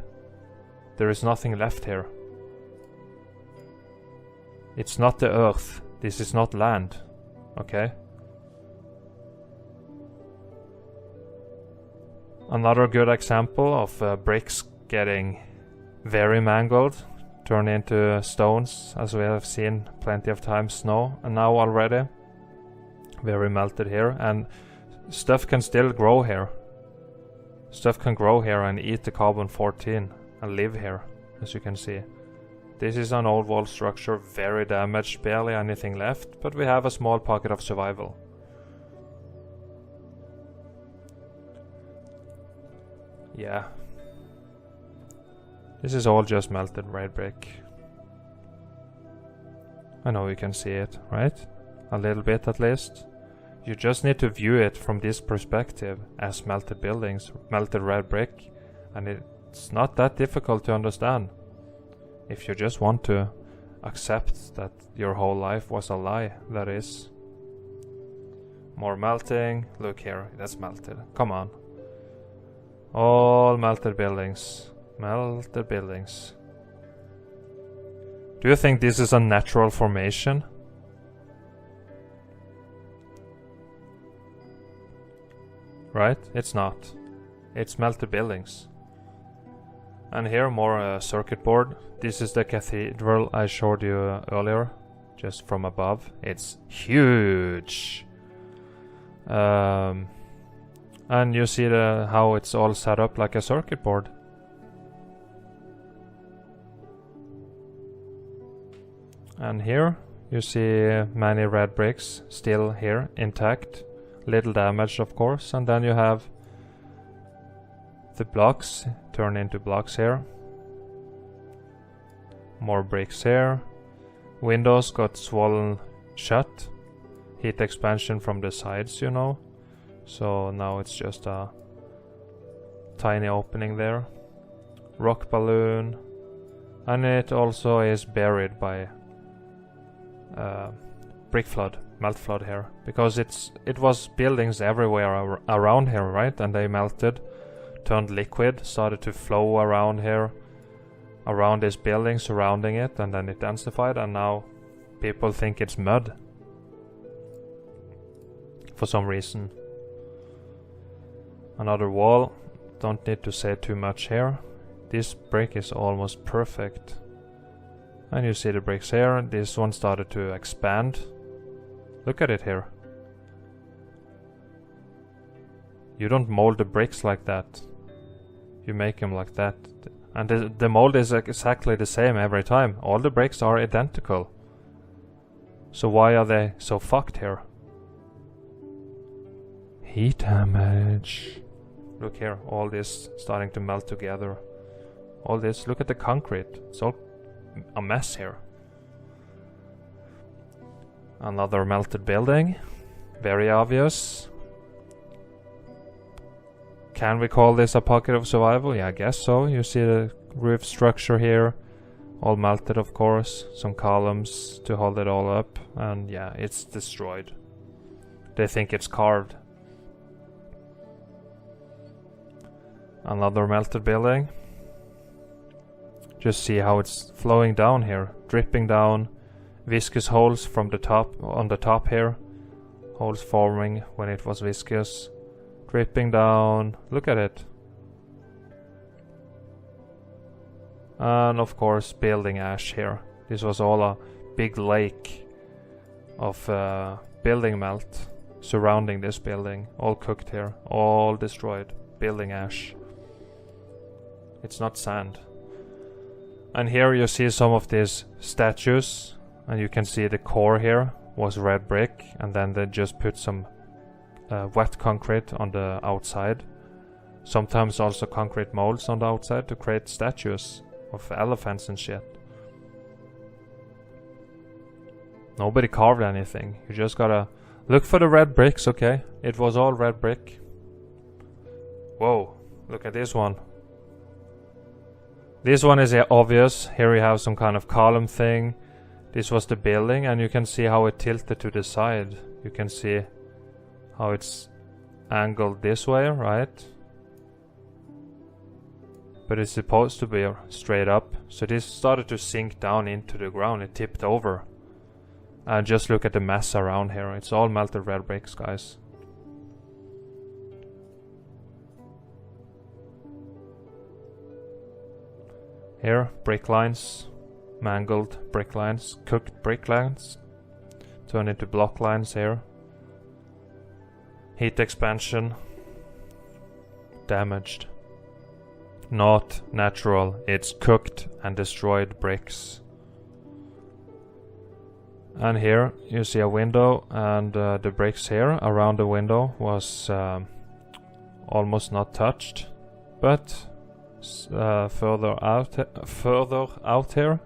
There is nothing left here. It's not the earth. This is not land. Okay? Another good example of bricks getting very mangled, turned into stones, as we have seen plenty of times now already. Very melted here, and stuff can still grow here. Stuff can grow here and eat the carbon-14 and live here, as you can see. This is an old wall structure, very damaged, barely anything left, but we have a small pocket of survival. Yeah. This is all just melted red brick. I know you can see it, right? A little bit at least. You just need to view it from this perspective as melted buildings, melted red brick, and it's not that difficult to understand. If you just want to accept that your whole life was a lie, that is. More melting. Look here, that's melted. Come on. All melted buildings. Melted buildings. Do you think this is a natural formation? Right? It's not. It's melted buildings. And here more circuit board. This is the cathedral I showed you earlier, just from above. It's huge. And you see how it's all set up like a circuit board. And here you see many red bricks still here intact. Little damage, of course. And then you have the blocks turn into blocks here. More bricks here. Windows got swollen shut. Heat expansion from the sides, you know. So now it's just a tiny opening there. Rock balloon. And it also is buried by brick flood, melt flood here. Because it was buildings everywhere around here, right? And they melted, turned liquid, started to flow around here, around this building, surrounding it, and then it densified, and now people think it's mud. For some reason. Another wall, don't need to say too much here. This brick is almost perfect. And you see the bricks here, this one started to expand. Look at it here. You don't mold the bricks like that. You make them like that. And the mold is exactly the same every time. All the bricks are identical. So why are they so fucked here? Heat damage. Look here, all this starting to melt together. All this, look at the concrete. It's all a mess here. Another melted building. Very obvious. Can we call this a pocket of survival? Yeah, I guess so. You see the roof structure here, all melted of course, some columns to hold it all up, and yeah, it's destroyed. They think it's carved. Another melted building. Just see how it's flowing down here, dripping down, viscous holes from the top, on the top here, holes forming when it was viscous, dripping down, look at it. And of course building ash here. This was all a big lake of building melt surrounding this building, all cooked here, all destroyed, building ash. It's not sand. And here you see some of these statues, and you can see the core here was red brick, and then they just put some wet concrete on the outside. Sometimes also concrete molds on the outside to create statues of elephants and shit. Nobody carved anything. You just gotta look for the red bricks, okay? It was all red brick. Whoa, look at this one. This one is obvious. Here we have some kind of column thing. This was the building, and you can see how it tilted to the side. You can see how it's angled this way, right? But it's supposed to be straight up. So this started to sink down into the ground. It tipped over. And just look at the mess around here. It's all melted red bricks, guys. Here, brick lines, mangled brick lines, cooked brick lines, turned into block lines here. Heat expansion, damaged. Not natural, it's cooked and destroyed bricks. And here you see a window, and the bricks here around the window was almost not touched, but further out here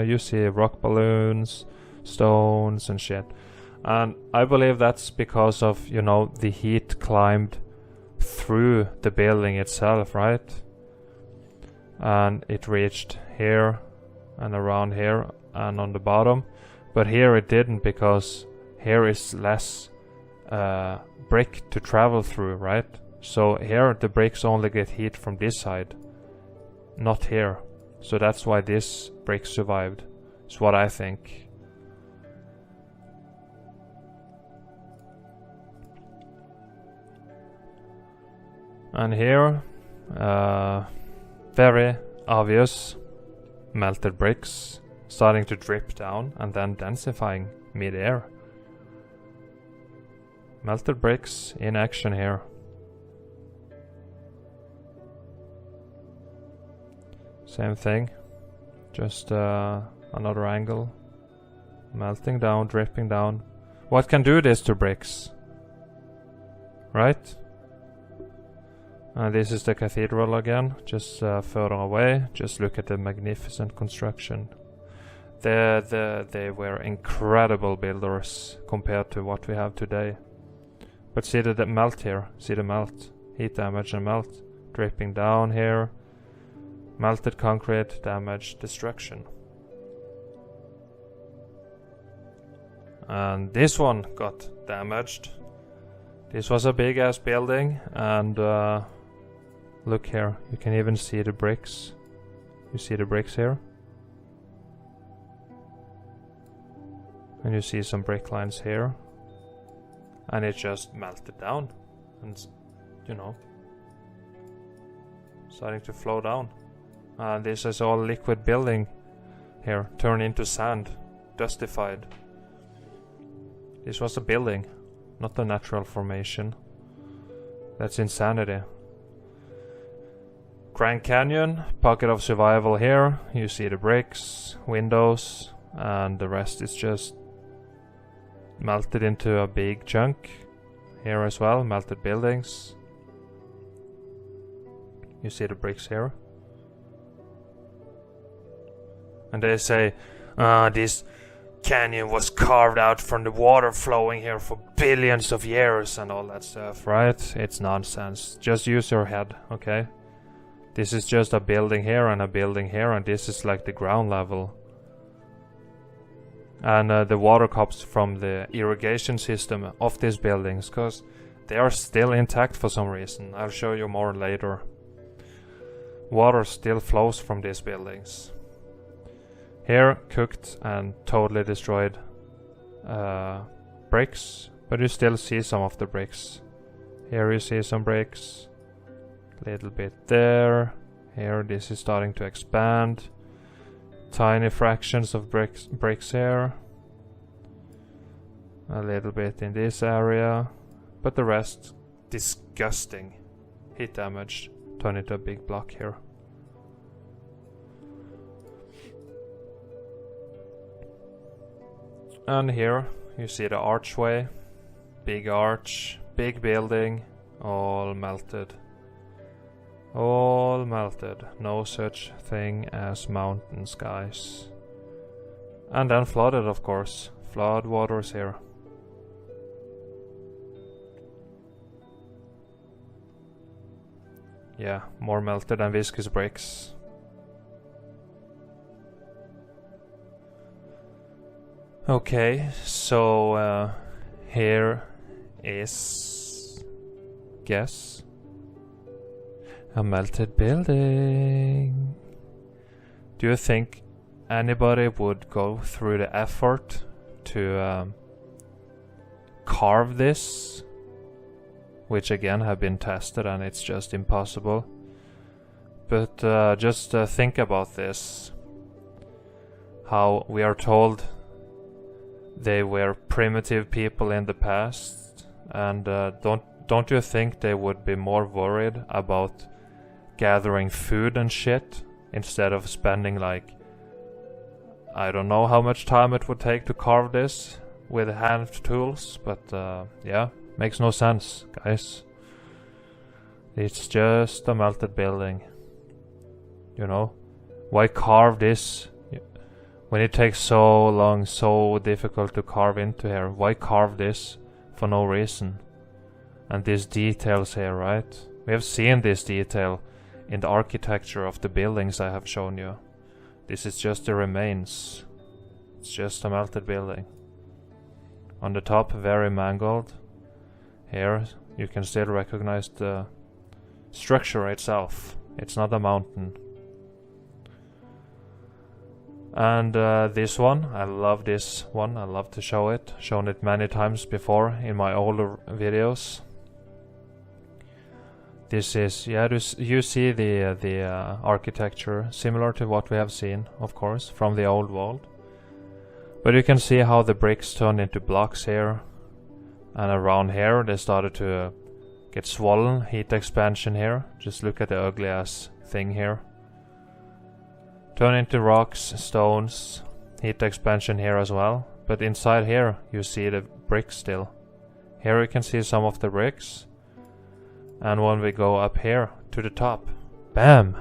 you see rock balloons, stones and shit. And I believe that's because of, you know, the heat climbed through the building itself, right? And it reached here and around here and on the bottom. But here it didn't, because here is less brick to travel through, right? So here the bricks only get heat from this side, not here. So that's why this brick survived. It's what I think. And here, very obvious melted bricks starting to drip down and then densifying mid-air. Melted bricks in action here. Same thing, just another angle. Melting down, dripping down. What can do this to bricks? Right? This is the cathedral again, just further away. Just look at the magnificent construction. They were incredible builders compared to what we have today. But see the melt here, see the melt. Heat damage and melt. Dripping down here. Melted concrete, damage, destruction. And this one got damaged. This was a big ass building, and look here, you can even see the bricks. You see the bricks here? And you see some brick lines here. And it just melted down. And, you know, starting to flow down. And this is all liquid building here, turned into sand, dustified. This was a building, not a natural formation. That's insanity. Grand Canyon, pocket of survival here. You see the bricks, windows, and the rest is just melted into a big chunk. Here as well, melted buildings. You see the bricks here. And they say, this canyon was carved out from the water flowing here for billions of years and all that stuff, right? It's nonsense. Just use your head, okay? This is just a building here and a building here, and this is like the ground level. And the water comes from the irrigation system of these buildings, because they are still intact for some reason. I'll show you more later. Water still flows from these buildings. Here, cooked and totally destroyed bricks, but you still see some of the bricks. Here you see some bricks, little bit there. Here this is starting to expand. Tiny fractions of bricks here. A little bit in this area, but the rest disgusting. Heat damage, turn into a big block here. And here you see the archway, big arch, big building, all melted. All melted, no such thing as mountains, guys. And then flooded, of course, flood waters here. Yeah, more melted than viscous bricks. Okay, so here is, guess, a melted building. Do you think anybody would go through the effort to carve this? Which again have been tested and it's just impossible. But just think about this. How we are told they were primitive people in the past, and don't you think they would be more worried about gathering food and shit instead of spending like, I don't know how much time it would take to carve this with hand tools, but yeah, makes no sense, guys. It's just a melted building, you know. Why carve this when it takes so long, so difficult to carve into here? Why carve this for no reason? And these details here, right? We have seen this detail in the architecture of the buildings I have shown you. This is just the remains. It's just a melted building. On the top, very mangled. Here, you can still recognize the structure itself. It's not a mountain. And this one, I love this one. I love to show it. Shown it many times before in my older videos. This is, yeah, you see the architecture similar to what we have seen, of course, from the old world. But you can see how the bricks turn into blocks here. And around here they started to get swollen. Heat expansion here. Just look at the ugly ass thing here. Turn into rocks, stones. Heat expansion here as well. But inside here you see the bricks still. Here you can see some of the bricks. And when we go up here to the top, bam!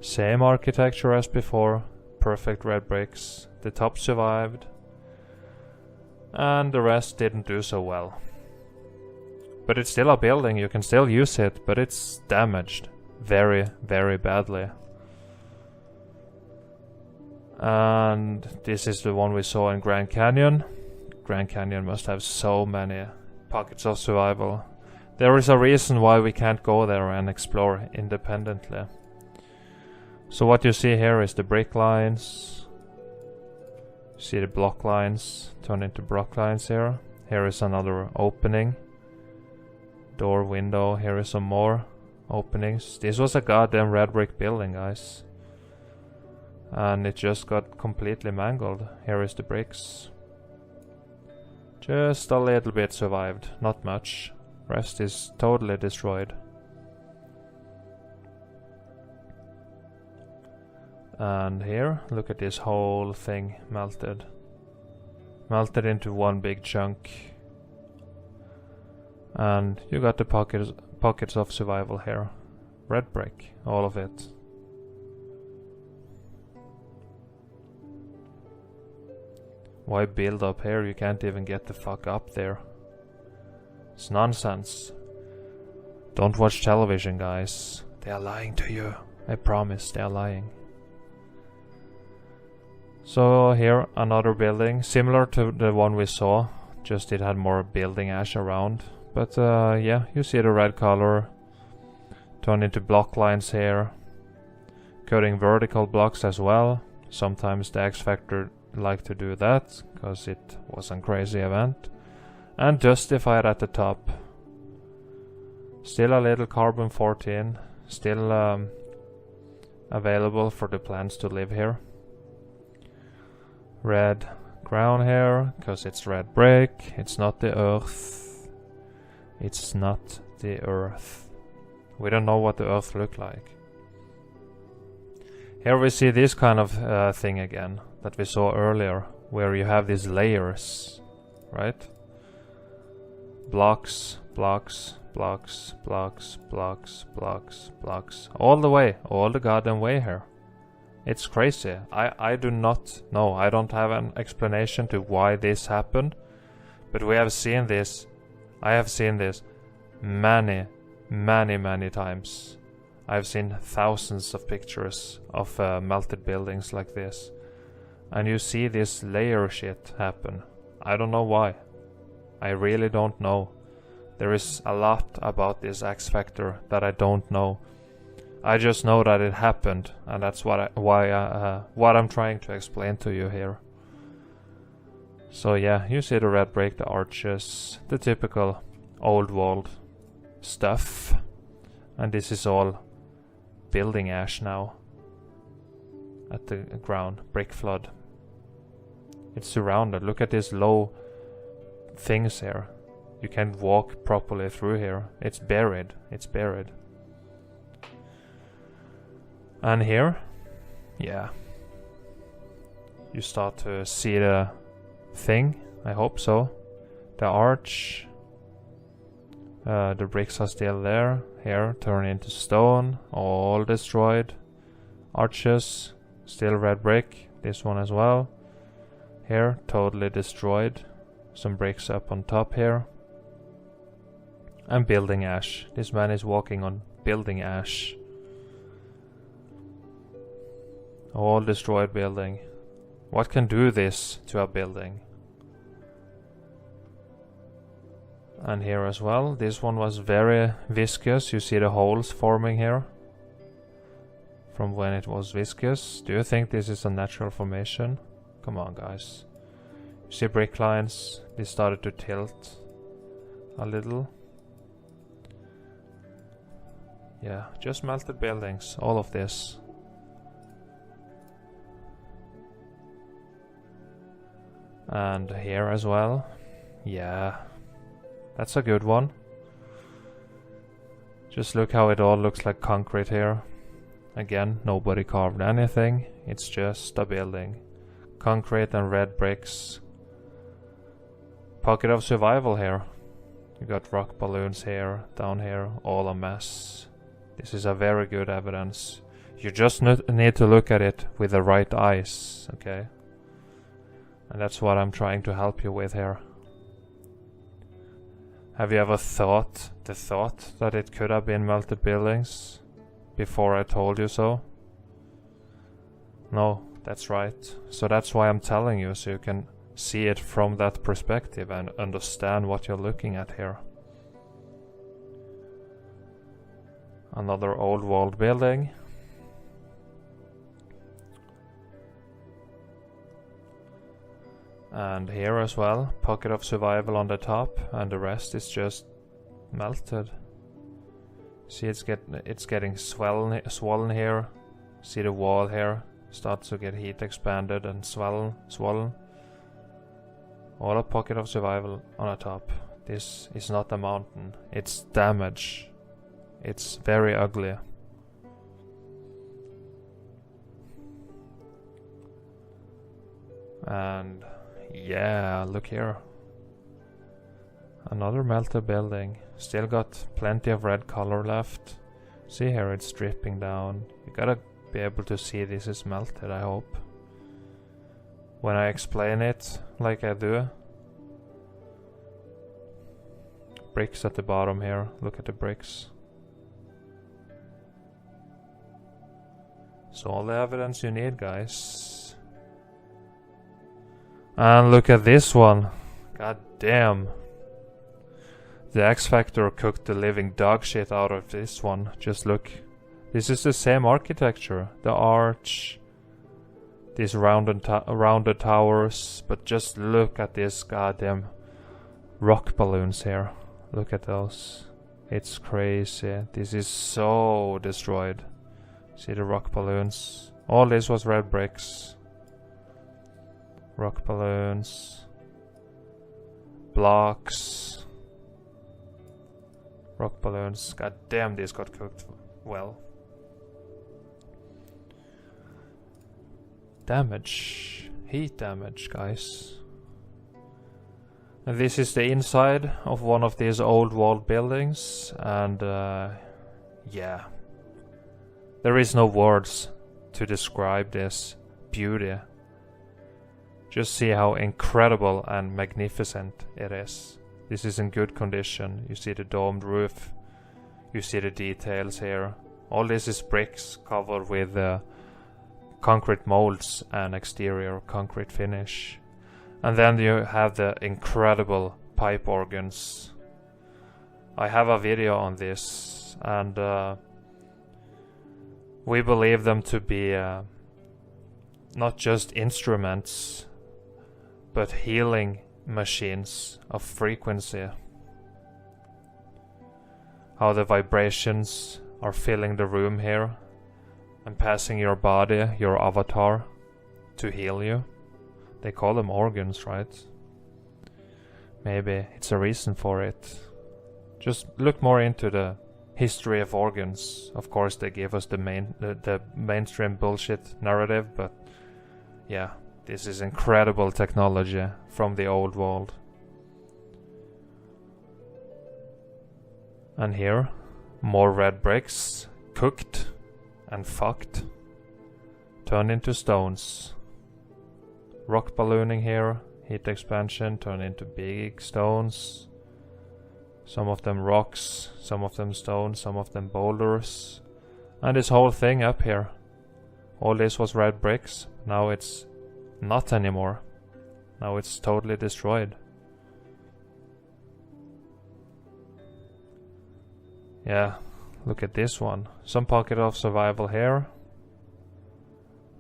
Same architecture as before. Perfect red bricks. The top survived. And the rest didn't do so well. But it's still a building, you can still use it, but it's damaged very, very badly. And this is the one we saw in Grand Canyon. Grand Canyon must have so many pockets of survival. There is a reason why we can't go there and explore independently. So what you see here is the brick lines. See the block lines turn into block lines here. Here is another opening. Door, window, here is some more openings. This was a goddamn red brick building, guys. And it just got completely mangled. Here is the bricks. Just a little bit survived, not much. Rest is totally destroyed. And here, look at this whole thing melted. Melted into one big chunk. And you got the pockets of survival here. Red brick, all of it. Why build up here? You can't even get the fuck up there. It's nonsense. Don't watch television, guys. They are lying to you. I promise, they are lying. So here, another building, similar to the one we saw, just it had more building ash around. But yeah, you see the red color turn into block lines here. Cutting vertical blocks as well. Sometimes the X Factor like to do that, because it was a crazy event. And justified at the top. Still a little carbon 14, still available for the plants to live here. Red ground here, because it's red brick, it's not the earth. It's not the earth. We don't know what the earth looked like. Here we see this kind of thing again, that we saw earlier, where you have these layers, right? Blocks, blocks, blocks, blocks, blocks, blocks, blocks, all the way, all the goddamn way here. It's crazy. I do not know. I don't have an explanation to why this happened, but we have seen this. I have seen this many times. I've seen thousands of pictures of melted buildings like this, and you see this layer shit happen. I don't know why. I really don't know. There is a lot about this X Factor that I don't know. I just know that it happened, and that's what I'm trying to explain to you here. So yeah, you see the red brick, the arches, the typical old world stuff, and this is all building ash now at the ground, brick flood. It's surrounded. Look at these low things here. You can't walk properly through here. It's buried. It's buried. And here, yeah, you start to see the thing. I hope so. The arch. The bricks are still there. Here, turn into stone. All destroyed. Arches, still red brick. This one as well. Here, totally destroyed. Some bricks up on top here. And building ash. This man is walking on building ash. All destroyed building. What can do this to a building? And here as well. This one was very viscous. You see the holes forming here from when it was viscous. Do you think this is a natural formation? Come on, guys. You see brick lines. They started to tilt a little. Yeah, just melted buildings. All of this. And here as well. Yeah, that's a good one. Just look how it all looks like concrete here. Again, nobody carved anything. It's just a building. Concrete and red bricks. Pocket of survival here. You got rock balloons here, down here, all a mess. This is a very good evidence. You just need to look at it with the right eyes, okay? And that's what I'm trying to help you with here. Have you ever thought the thought that it could have been melted buildings before I told you so? No, that's right. So that's why I'm telling you, so you can see it from that perspective and understand what you're looking at here. Another old world building. And here as well, pocket of survival on the top, and the rest is just melted. See, it's getting swollen here. See the wall here starts to get heat expanded and swollen. All a pocket of survival on the top. This is not a mountain. It's damage. It's very ugly. And yeah, look here. Another melted building. Still got plenty of red color left. See here, it's dripping down. You gotta be able to see this is melted, I hope. when I explain it like I do. Bricks at the bottom here. Look at the bricks. So all the evidence you need, guys. And look at this one. God damn. The X Factor cooked the living dog shit out of this one. Just look. This is the same architecture. The arch. These rounded towers. But just look at this goddamn rock balloons here. Look at those. It's crazy. This is so destroyed. See the rock balloons. All this was red bricks. Rock balloons. Blocks. Rock balloons. God damn, these got cooked well. Damage. Heat damage, guys. And this is the inside of one of these old walled buildings. And yeah. There is no words to describe this beauty. Just see how incredible and magnificent it is. This is in good condition. You see the domed roof. You see the details here. All this is bricks covered with concrete molds and exterior concrete finish. And then you have the incredible pipe organs. I have a video on this, and we believe them to be not just instruments, but healing machines of frequency. How the vibrations are filling the room here and passing your body, your avatar, to heal you. They call them organs, right? Maybe it's a reason for it. Just look more into the history of organs. Of course, they give us the mainstream bullshit narrative, but yeah, this is incredible technology from the old world. And here, more red bricks, cooked and fucked, turned into stones. Rock ballooning here, heat expansion, turned into big stones. Some of them rocks, some of them stones, some of them boulders. And this whole thing up here. All this was red bricks. Now it's not anymore. Now it's totally destroyed. Yeah, look at this one. Some pocket of survival here.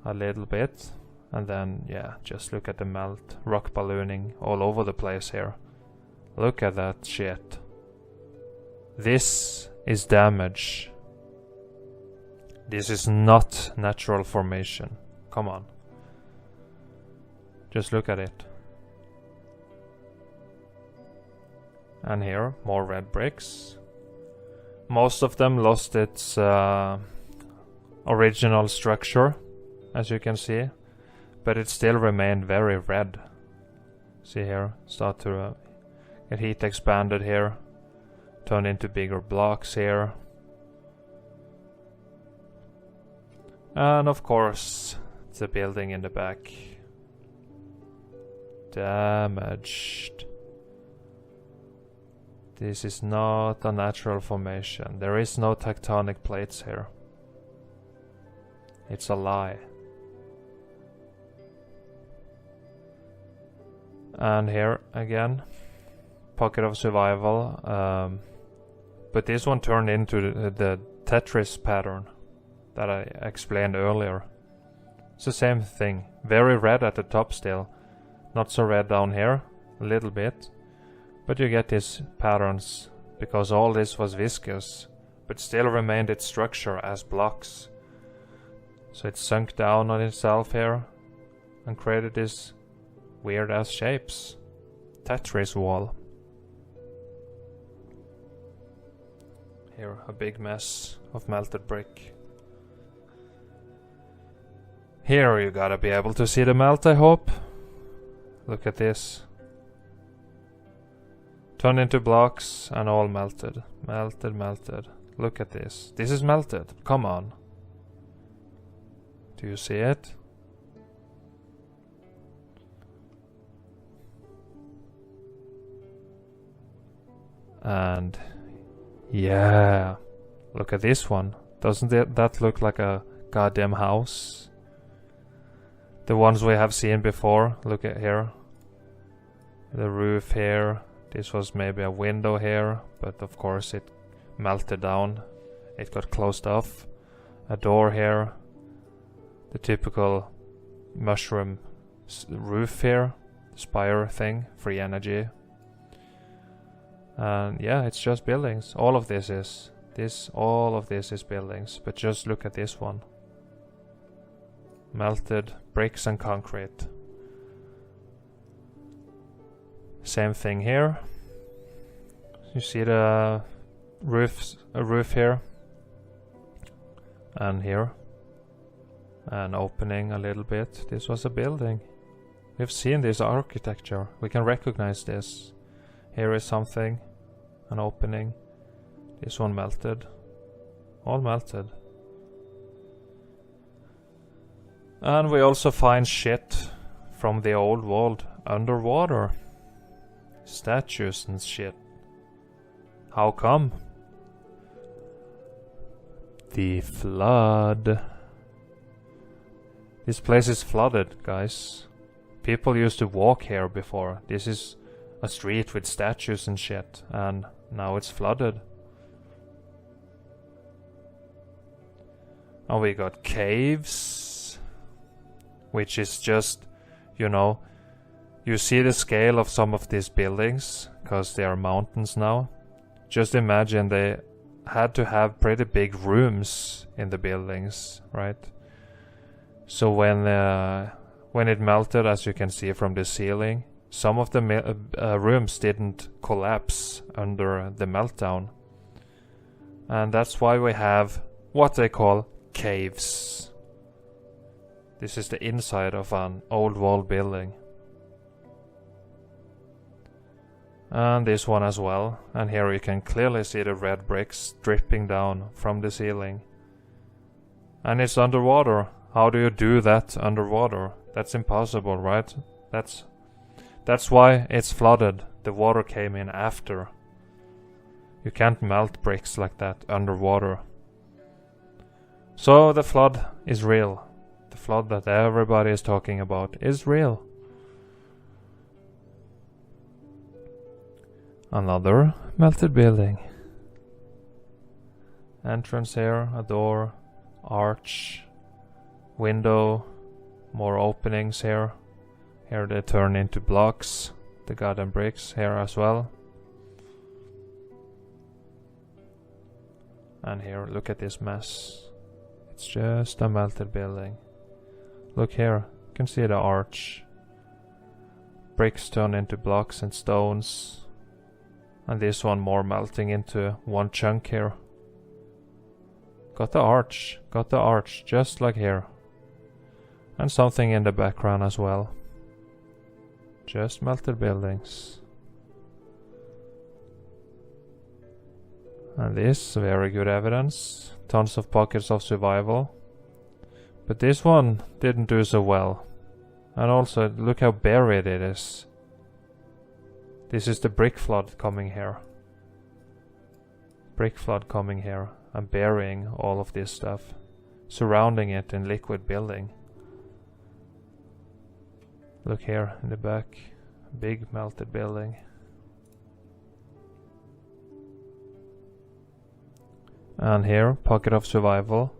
A little bit. And then, yeah, just look at the melt. Rock ballooning all over the place here. Look at that shit. This is damage. This is not natural formation. Come on. Just look at it. And here, more red bricks. Most of them lost its original structure, as you can see. But it still remained very red. See here, start to get heat expanded here. Turn into bigger blocks here. And of course, the building in the back. Damaged. This is not a natural formation. There is no tectonic plates here. It's a lie. And here again, pocket of survival. But this one turned into the Tetris pattern that I explained earlier. It's the same thing. Very red at the top still. Not so red down here. A little bit. But you get these patterns because all this was viscous. But still remained its structure as blocks. So it sunk down on itself here. And created these weird ass shapes. Tetris wall. Here, a big mess of melted brick. Here you gotta be able to see the melt, I hope. Look at this. Turned into blocks and all melted. Melted, melted. Look at this. This is melted. Come on. Do you see it? And yeah, look at this one. Doesn't that look like a goddamn house? The ones we have seen before. Look at here. The roof here. This was maybe a window here, but of course it melted down. It got closed off. A door here. The typical mushroom roof here. Spire thing. Free energy. And yeah, it's just buildings. All of this is. All of this is buildings. But just look at this one. Melted bricks and concrete. Same thing here. You see the roof here. And here. An opening a little bit. This was a building. We've seen this architecture. We can recognize this. Here is something. An opening. This one melted. All melted. And we also find shit from the old world underwater. Statues and shit. How come? The flood. This place is flooded, guys. People used to walk here before. This is a street with statues and shit, and now it's flooded. And we got caves, which is just, you know, you see the scale of some of these buildings, because they are mountains now. Just imagine they had to have pretty big rooms in the buildings, right? So when it melted, as you can see from the ceiling, some of the rooms didn't collapse under the meltdown. And that's why we have what they call caves. This is the inside of an old wall building. And this one as well. And here you can clearly see the red bricks dripping down from the ceiling. And it's underwater. How do you do that underwater? That's impossible, right? That's why it's flooded. The water came in after. You can't melt bricks like that underwater. So the flood is real. The flood that everybody is talking about is real. Another melted building. Entrance here, a door, arch, window, more openings here. Here they turn into blocks, the goddamn bricks here as well. And here, look at this mess. It's just a melted building. Look here, you can see the arch. Bricks turn into blocks and stones. And this one more melting into one chunk here. Got the arch, just like here. And something in the background as well. Just melted buildings. And this, very good evidence. Tons of pockets of survival. But this one didn't do so well. And also, look how buried it is. This is the brick flood coming here. Brick flood coming here and burying all of this stuff. Surrounding it in liquid building. Look here in the back. Big melted building. And here, pocket of survival.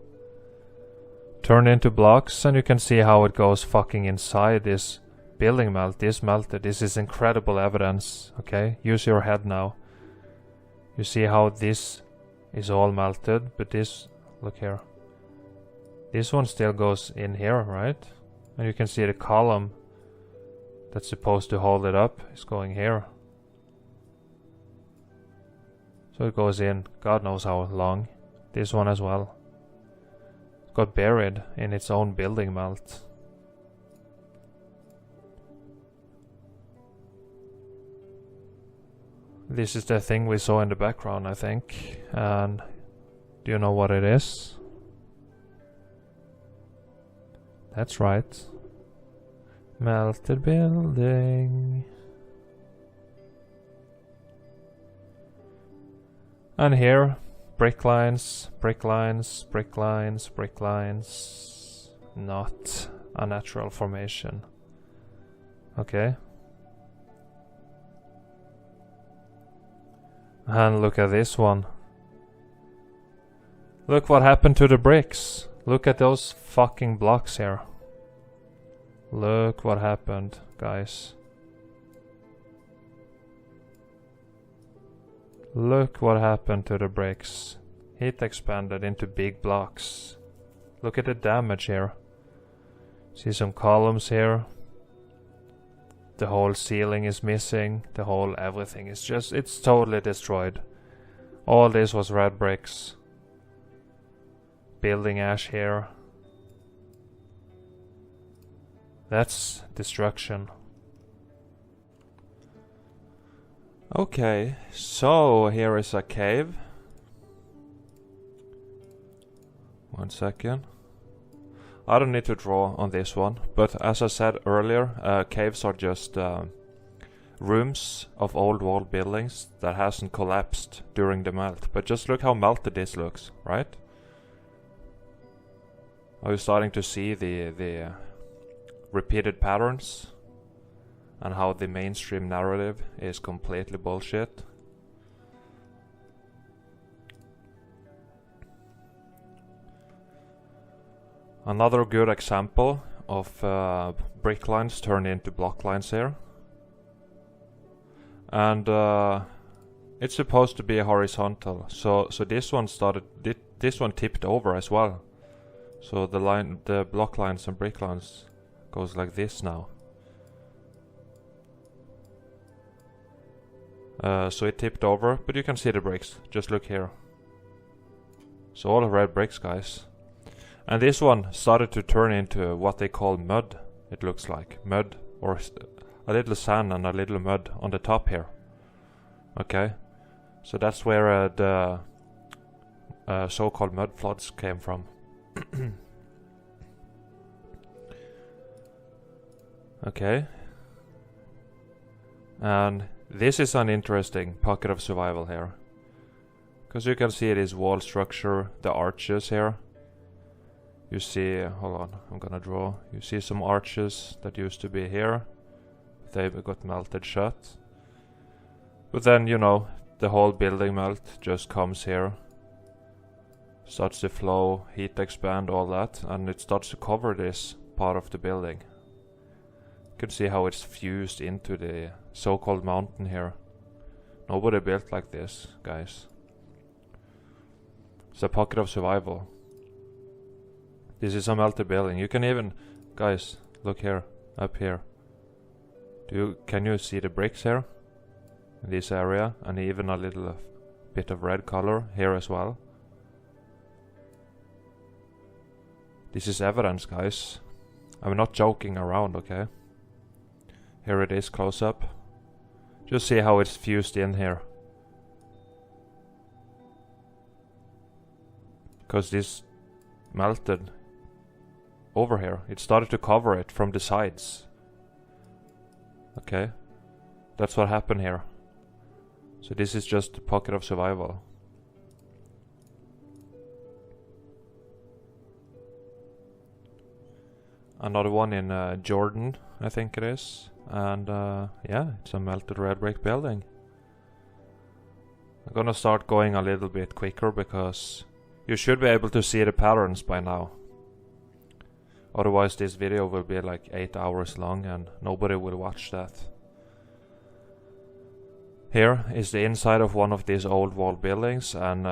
Turn into blocks and you can see how it goes fucking inside this building melt. This melted. This is incredible evidence. Okay, use your head now. You see how this is all melted, but this, look here. This one still goes in here, right? And you can see the column that's supposed to hold it up is going here. So it goes in, God knows how long. This one as well. It got buried in its own building melt. This is the thing we saw in the background, I think. And do you know what it is? That's right. Melted building. And here, brick lines, brick lines, brick lines, brick lines. Not a natural formation. Okay. And look at this one. Look what happened to the bricks. Look at those fucking blocks here. Look what happened, guys. Look what happened to the bricks. Heat expanded into big blocks. Look at the damage here. See some columns here. The whole ceiling is missing. The whole everything is just, it's totally destroyed. All this was red bricks. Building ash here. That's destruction. Okay, so here is a cave. One second. I don't need to draw on this one, but as I said earlier, caves are just rooms of old world buildings that hasn't collapsed during the melt. But just look how melted this looks, right? Are you starting to see the repeated patterns? And how the mainstream narrative is completely bullshit. Another good example of brick lines turned into block lines here. And it's supposed to be horizontal, so this one this one tipped over as well. So the block lines and brick lines goes like this now. So it tipped over, but you can see the bricks. Just look here. So all the red bricks, guys. And this one started to turn into what they call mud. It looks like mud, or a little sand and a little mud on the top here. Okay, so that's where the so-called mudfloods came from. Okay, and this is an interesting pocket of survival here, because you can see this wall structure, the arches here. You see, hold on, I'm gonna draw. You see some arches that used to be here. They got melted shut. But then, you know, the whole building melt just comes here. Starts to flow, heat expand, all that, and it starts to cover this part of the building. You can see how it's fused into the so-called mountain here. Nobody built like this, guys. It's a pocket of survival. This is a melted building. You can even, guys, look here, up here. Can you see the bricks here? In this area, and even a little bit of red color here as well. This is evidence, guys. I'm not joking around, okay? Here it is, close up. Just see how it's fused in here. Because this melted over here. It started to cover it from the sides. Okay? That's what happened here. So this is just a pocket of survival. Another one in Jordan, I think it is. And yeah, it's a melted red brick building. I'm gonna start going a little bit quicker because you should be able to see the patterns by now. Otherwise this video will be like 8 hours long and nobody will watch that. Here is the inside of one of these old wall buildings, and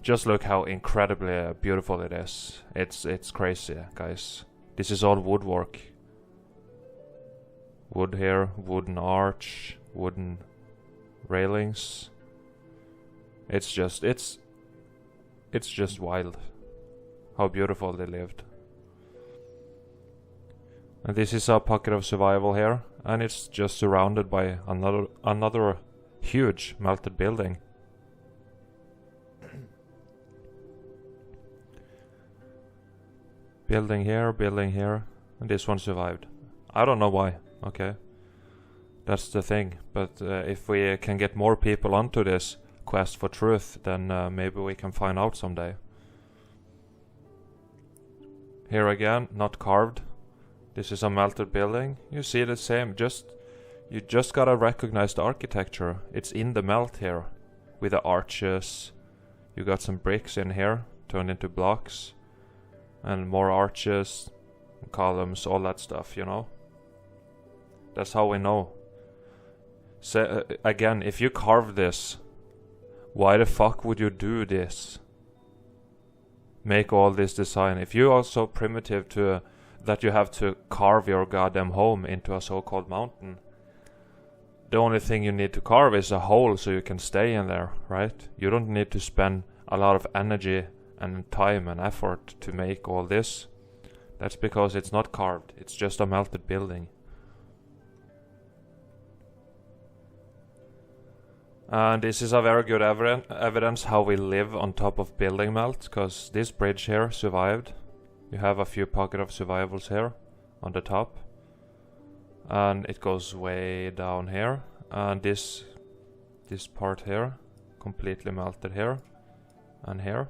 just look how incredibly beautiful it is. It's crazy, guys. This is all woodwork. Wood here, wooden arch, wooden railings. It's just wild how beautiful they lived. And this is a pocket of survival here, and it's just surrounded by another huge melted building. Building here, and this one survived. I don't know why, okay? That's the thing, but if we can get more people onto this, quest for truth, then maybe we can find out someday. Here again, not carved. This is a melted building. You see the same, you just gotta recognize the architecture. It's in the melt here, with the arches. You got some bricks in here, turned into blocks. And more arches, columns, all that stuff, you know. That's how we know. So, again, if you carve this, why the fuck would you do this? Make all this design. If you are so primitive to that you have to carve your goddamn home into a so-called mountain, the only thing you need to carve is a hole so you can stay in there, right? You don't need to spend a lot of energy and time and effort to make all this. That's because it's not carved, it's just a melted building. And this is a very good evidence how we live on top of building melt, because this bridge here survived. You have a few pockets of survivals here on the top. And it goes way down here. And this part here, completely melted here and here.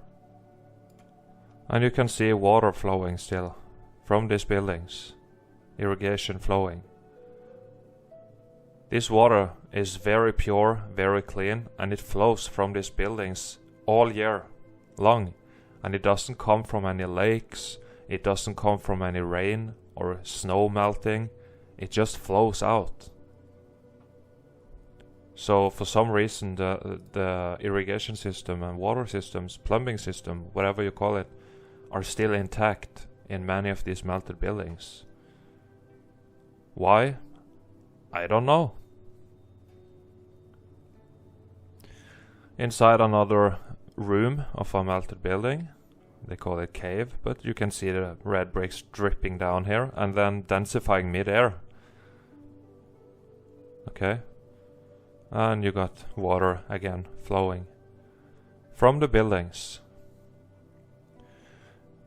And you can see water flowing still from these buildings. Irrigation flowing. This water is very pure, very clean, and it flows from these buildings all year long. And it doesn't come from any lakes, it doesn't come from any rain or snow melting, it just flows out. So for some reason the irrigation system and water systems, plumbing system, whatever you call it, are still intact in many of these melted buildings. Why? I don't know. Inside another room of a melted building, they call it cave, but you can see the red bricks dripping down here and then densifying mid-air. Okay, and you got water again flowing from the buildings.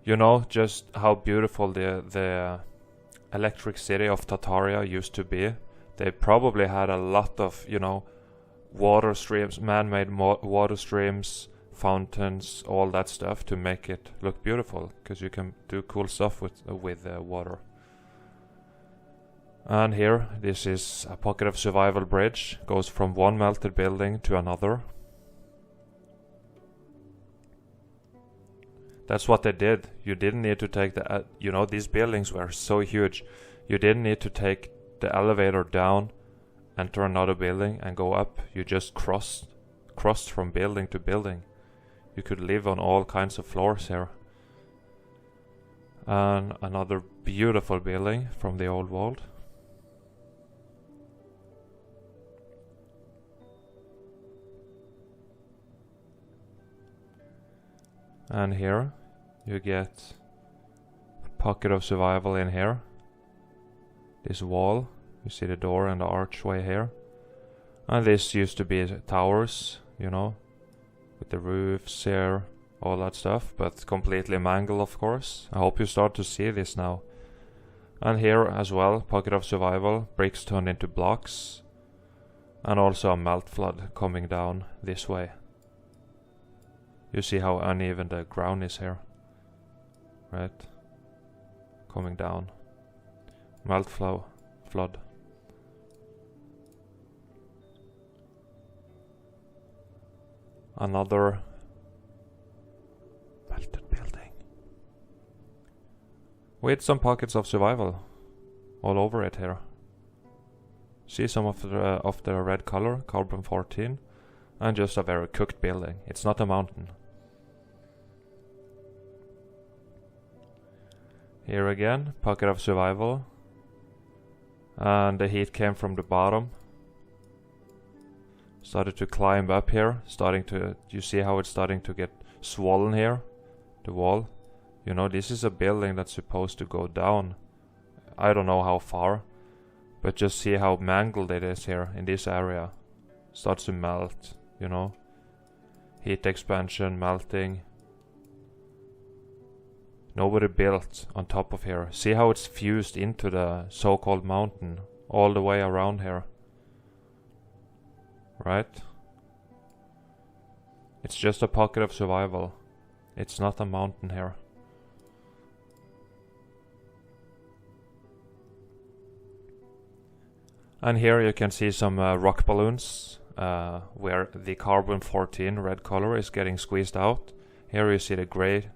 You know just how beautiful the electric city of Tartaria used to be. They probably had a lot of, you know, water streams, man-made water streams, fountains, all that stuff to make it look beautiful, because you can do cool stuff with water. And here, this is a pocket of survival bridge, goes from one melted building to another. That's what they did. You didn't need to take the, you know, these buildings were so huge. You didn't need to take the elevator down, enter another building and go up. You just crossed from building to building. You could live on all kinds of floors here. And another beautiful building from the old world. And here you get a pocket of survival in here. This wall, you see the door and the archway here. And this used to be towers, you know, with the roofs here, all that stuff, but completely mangled, of course. I hope you start to see this now. And here as well, pocket of survival, bricks turned into blocks, and also a Mudflood coming down this way. You see how uneven the ground is here, right? Coming down. Flood. Another melted building with some pockets of survival all over it here. See some of the red color, carbon 14, and just a very cooked building. It's not a mountain. Here again, pocket of survival, and the heat came from the bottom. Started to climb up here, you see how it's starting to get swollen here, the wall. You know, this is a building that's supposed to go down. I don't know how far, but just see how mangled it is here in this area. Starts to melt, you know. Heat expansion, melting. Nobody built on top of here. See how it's fused into the so-called mountain all the way around here. Right? It's just a pocket of survival. It's not a mountain here. And here you can see some rock balloons where the carbon-14 red color is getting squeezed out. Here you see the gray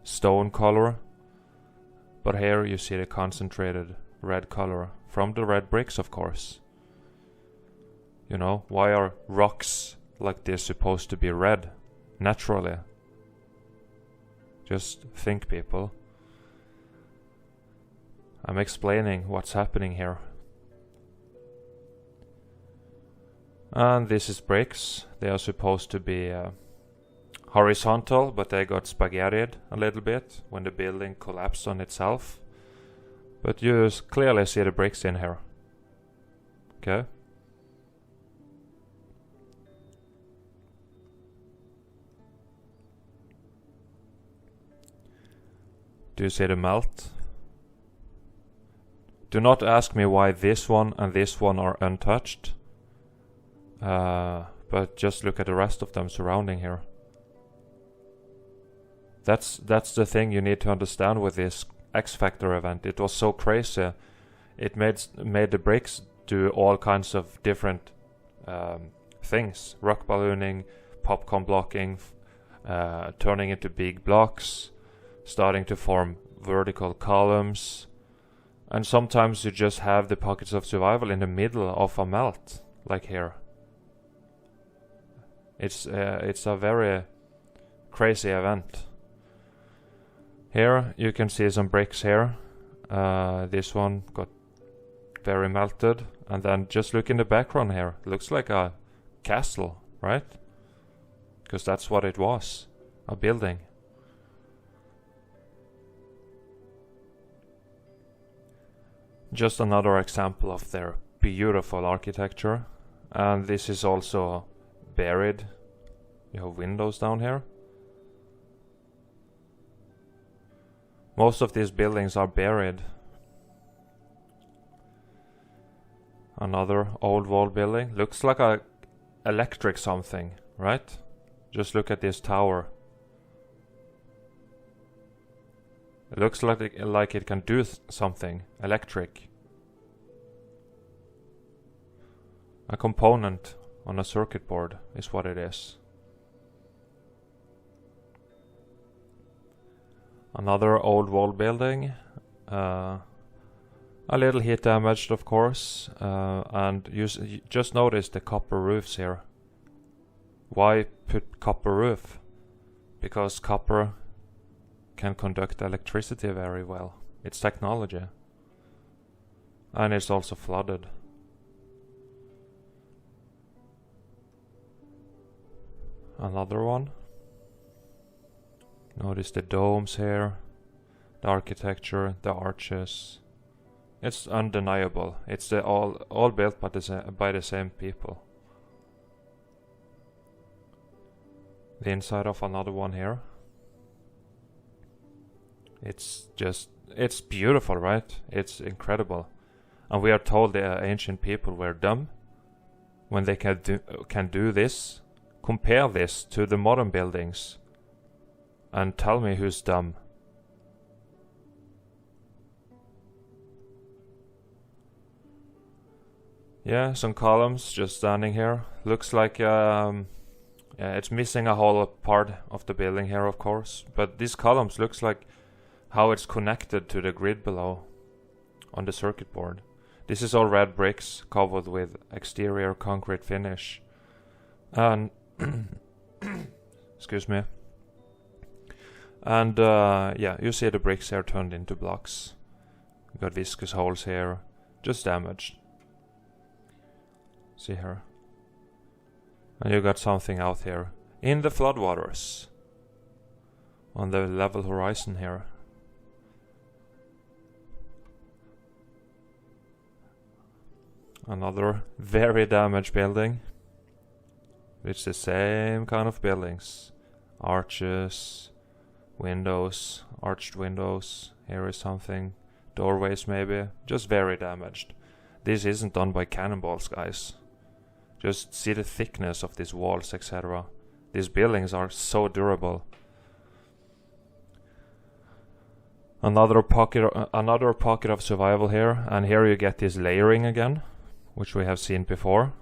stone color, but here you see the concentrated red color from the red bricks, of course. You know, why are rocks like this supposed to be red naturally? Just think, people. I'm explaining what's happening here. And this is bricks. They are supposed to be horizontal, but they got spaghettied a little bit when the building collapsed on itself. But you clearly see the bricks in here. Okay. Do you see the melt? Do not ask me why this one and this one are untouched. But just look at the rest of them surrounding here. That's the thing you need to understand with this X Factor event. It was so crazy. It made the bricks do all kinds of different things. Rock ballooning, popcorn blocking, turning into big blocks, starting to form vertical columns. And sometimes you just have the pockets of survival in the middle of a melt, like here. It's a very crazy event. Here you can see some bricks here. This one got very melted, and then just look in the background here. Looks like a castle, right? Because that's what it was, a building. Just another example of their beautiful architecture. And this is also buried. You have windows down here. Most of these buildings are buried. Another old wall building. Looks like a electric something, right? Just look at this tower. It looks like it can do something electric. A component on a circuit board is what it is. Another old wall building. A little heat damaged, of course. And you just notice the copper roofs here. Why put copper roof? Because copper can conduct electricity very well. It's technology. And it's also flooded. Another one. Notice the domes here, the architecture, the arches. It's undeniable. It's all built by the same people. The inside of another one here. It's beautiful, right? It's incredible. And we are told the ancient people were dumb when they can do this. Compare this to the modern buildings and tell me who's dumb. Yeah, some columns just standing here. Looks like yeah, it's missing a whole part of the building here, of course. But these columns looks like how it's connected to the grid below on the circuit board. This is all red bricks covered with exterior concrete finish. And excuse me. And yeah, you see the bricks here turned into blocks. We got viscous holes here, just damaged. See here. And you got something out here in the floodwaters on the level horizon here. Another very damaged building. It's the same kind of buildings. Arches, windows, arched windows. Here is something. Doorways maybe. Just very damaged. This isn't done by cannonballs, guys. Just see the thickness of these walls, etc. These buildings are so durable. Another pocket of survival here, and here you get this layering again, which we have seen before.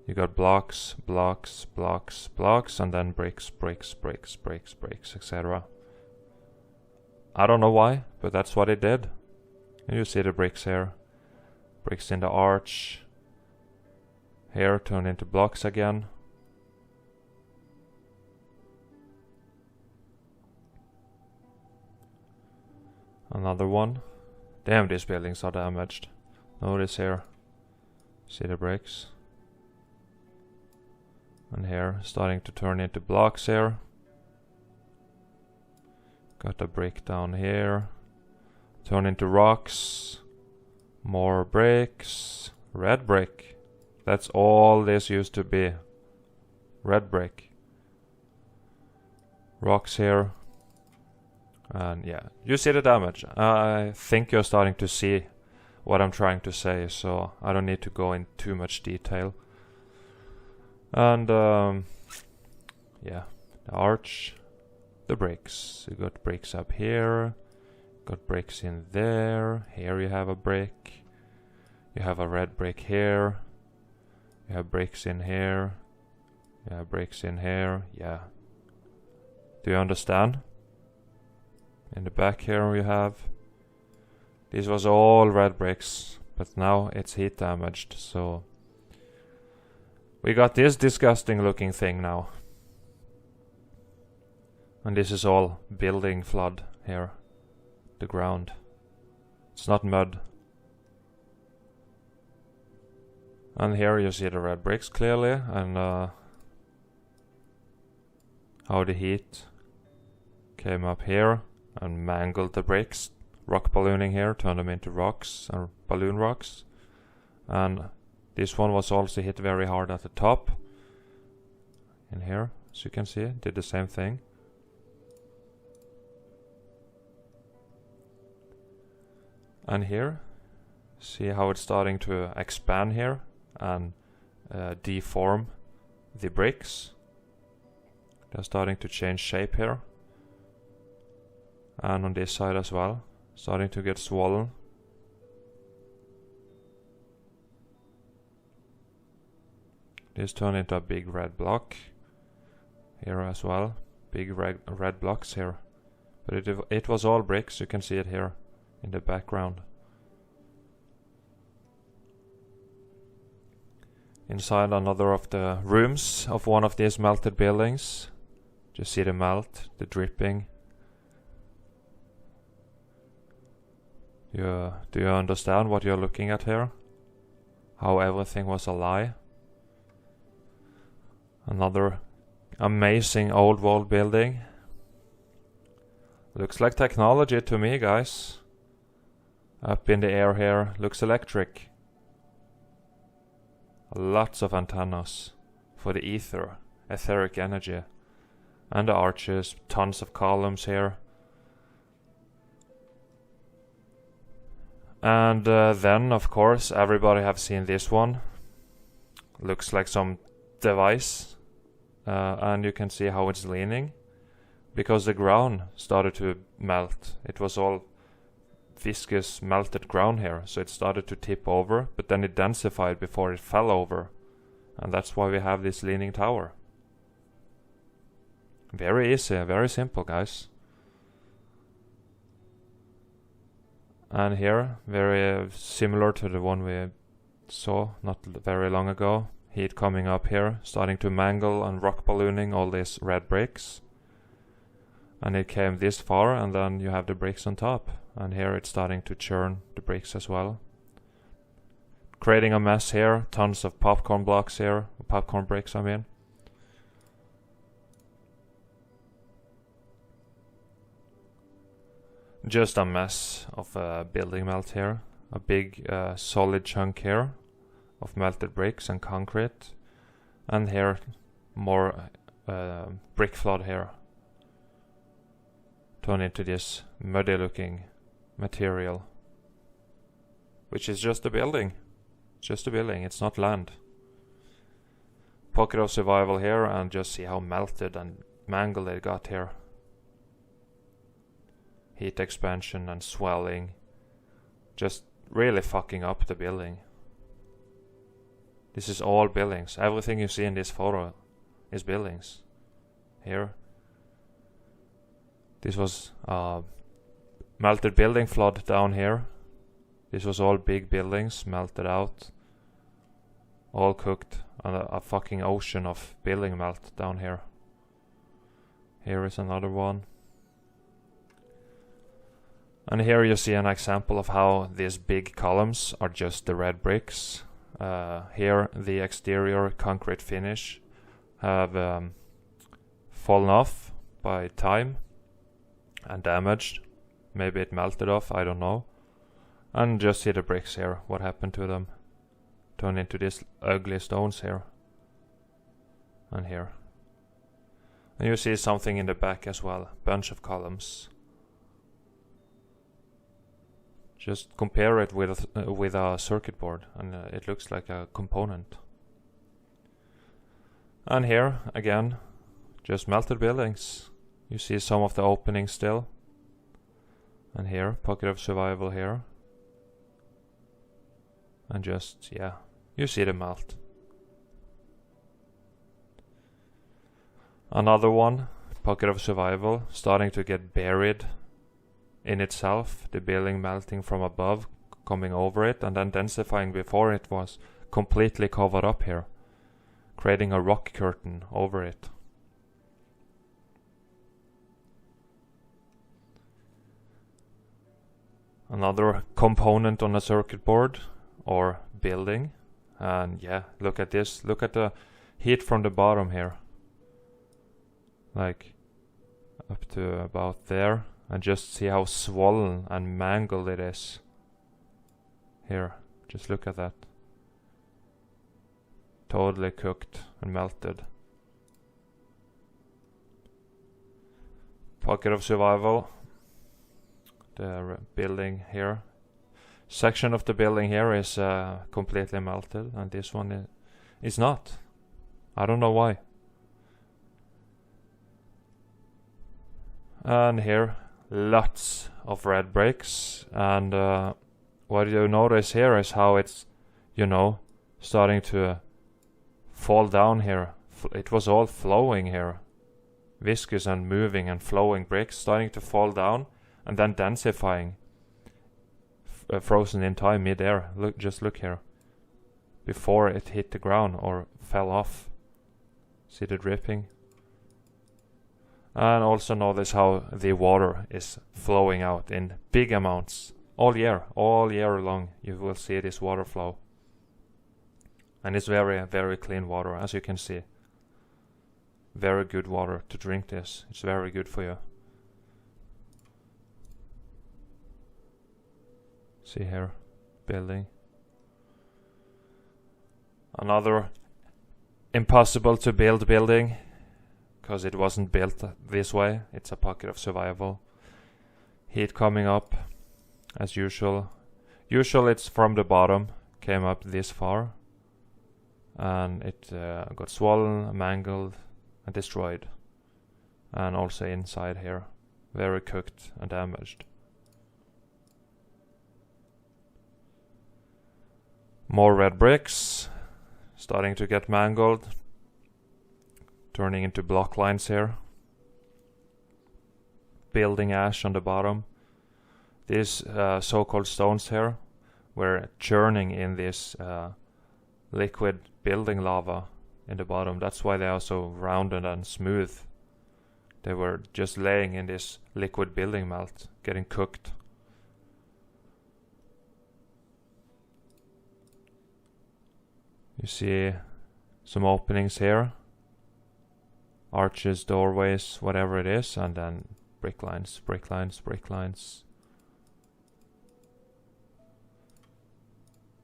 You got blocks, blocks, blocks, blocks, and then bricks, bricks, bricks, bricks, bricks, etc. I don't know why, but that's what it did. And you see the bricks here. Bricks in the arch. Here turned into blocks again. Another one. Damn, these buildings are damaged. Notice here. See the bricks? And here, starting to turn into blocks here. Got a brick down here. Turn into rocks. More bricks. Red brick. That's all this used to be. Red brick. Rocks here. And yeah, you see the damage. I think you're starting to see what I'm trying to say, so I don't need to go in too much detail. And yeah, the arch, the bricks. You got bricks up here, got bricks in there. Here you have a brick. You have a red brick here. You have bricks in here. You have bricks in here. Yeah. Do you understand? In the back here you have. These was all red bricks, but now it's heat damaged, so we got this disgusting looking thing now. And this is all building flood here. The ground. It's not mud. And here you see the red bricks clearly, and how the heat came up here and mangled the bricks. Rock ballooning here, turned them into rocks, or balloon rocks. And this one was also hit very hard at the top. In here, as you can see, did the same thing. And here, see how it's starting to expand here and deform the bricks. They're starting to change shape here. And on this side as well, starting to get swollen. This turned into a big red block here as well. Big red blocks here. But it was all bricks, you can see it here in the background. Inside another of the rooms of one of these melted buildings. Just see the melt, the dripping. Do you understand what you're looking at here? How everything was a lie? Another amazing old world building. Looks like technology to me, guys. Up in the air here, looks electric. Lots of antennas for the ether, etheric energy. And the arches, tons of columns here. And then, of course, everybody have seen this one. Looks like some device. And you can see how it's leaning. Because the ground started to melt. It was all viscous melted ground here. So it started to tip over. But then it densified before it fell over. And that's why we have this leaning tower. Very easy, very simple, guys. And here, very similar to the one we saw not very long ago. Heat coming up here, starting to mangle and rock ballooning all these red bricks. And it came this far, and then you have the bricks on top. And here it's starting to churn the bricks as well. Creating a mess here, tons of popcorn blocks here, popcorn bricks I mean. Just a mess of building melt here. A big solid chunk here of melted bricks and concrete. And here more brick flood here. Turn into this muddy looking material. Which is just a building. Just a building, it's not land. pocket of survival here, and just see how melted and mangled it got here. Heat expansion and swelling. Just really fucking up the building. This is all buildings. Everything you see in this photo is buildings. Here. This was melted building flood down here. This was all big buildings melted out. All cooked on a fucking ocean of building melt down here. Here is another one. And here you see an example of how these big columns are just the red bricks. Here the exterior concrete finish have fallen off by time and damaged. Maybe it melted off, I don't know. And just see the bricks here, what happened to them. Turned into these ugly stones here. And here. And you see something in the back as well, bunch of columns. Just compare it with a circuit board, and it looks like a component. And here, again, just melted buildings. You see some of the openings still. And here, pocket of survival here. And just, yeah, you see the melt. Another one, pocket of survival, starting to get buried in itself, the building melting from above, coming over it, and then densifying before it was completely covered up here, creating a rock curtain over it. Another component on a circuit board or building, and yeah, look at this, look at the heat from the bottom here, like up to about there. And just see how swollen and mangled it is. Here, just look at that. Totally cooked and melted. Pocket of survival. The building here. Section of the building here is completely melted, and this one is not. I don't know why. And here, lots of red bricks, and what you notice here is how it's, you know, starting to fall down here. It was all flowing here, viscous and moving and flowing bricks starting to fall down and then densifying, frozen in time mid-air. Look, just look here, before it hit the ground or fell off. See the dripping? And also notice how the water is flowing out in big amounts all year long. You will see this water flow, and it's very, very clean water, as you can see. Very good water to drink this. It's very good for you. See here, building. Another impossible to build building, because it wasn't built this way. It's a pocket of survival. Heat coming up, as usual. Usually it's from the bottom, came up this far, and it got swollen, mangled, and destroyed. And also inside here, very cooked and damaged. More red bricks, starting to get mangled, turning into block lines here. Building ash on the bottom. These so-called stones here were churning in this liquid building lava in the bottom. That's why they are so rounded and smooth. They were just laying in this liquid building melt, getting cooked. You see some openings here. Arches, doorways, whatever it is, and then brick lines, brick lines, brick lines.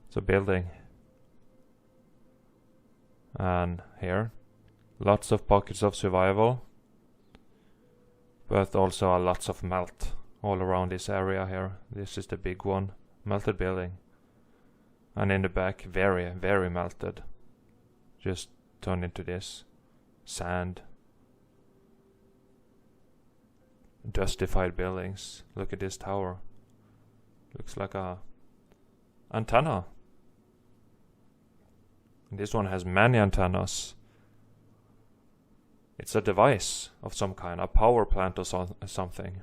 It's a building. And here, lots of pockets of survival, but also lots of melt all around this area here. This is the big one, melted building. And in the back, very, very melted. Just turned into this. Sand. Dustified buildings. Look at this tower. Looks like a antenna. This one has many antennas. It's a device of some kind, a power plant or something.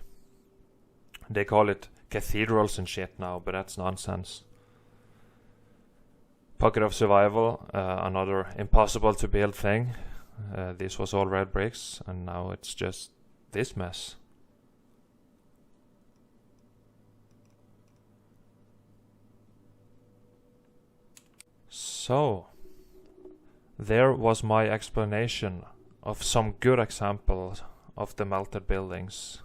They call it cathedrals and shit now, but that's nonsense. Pocket of Survival, another impossible to build thing. This was all red bricks, and now it's just this mess. So, there was my explanation of some good examples of the melted buildings.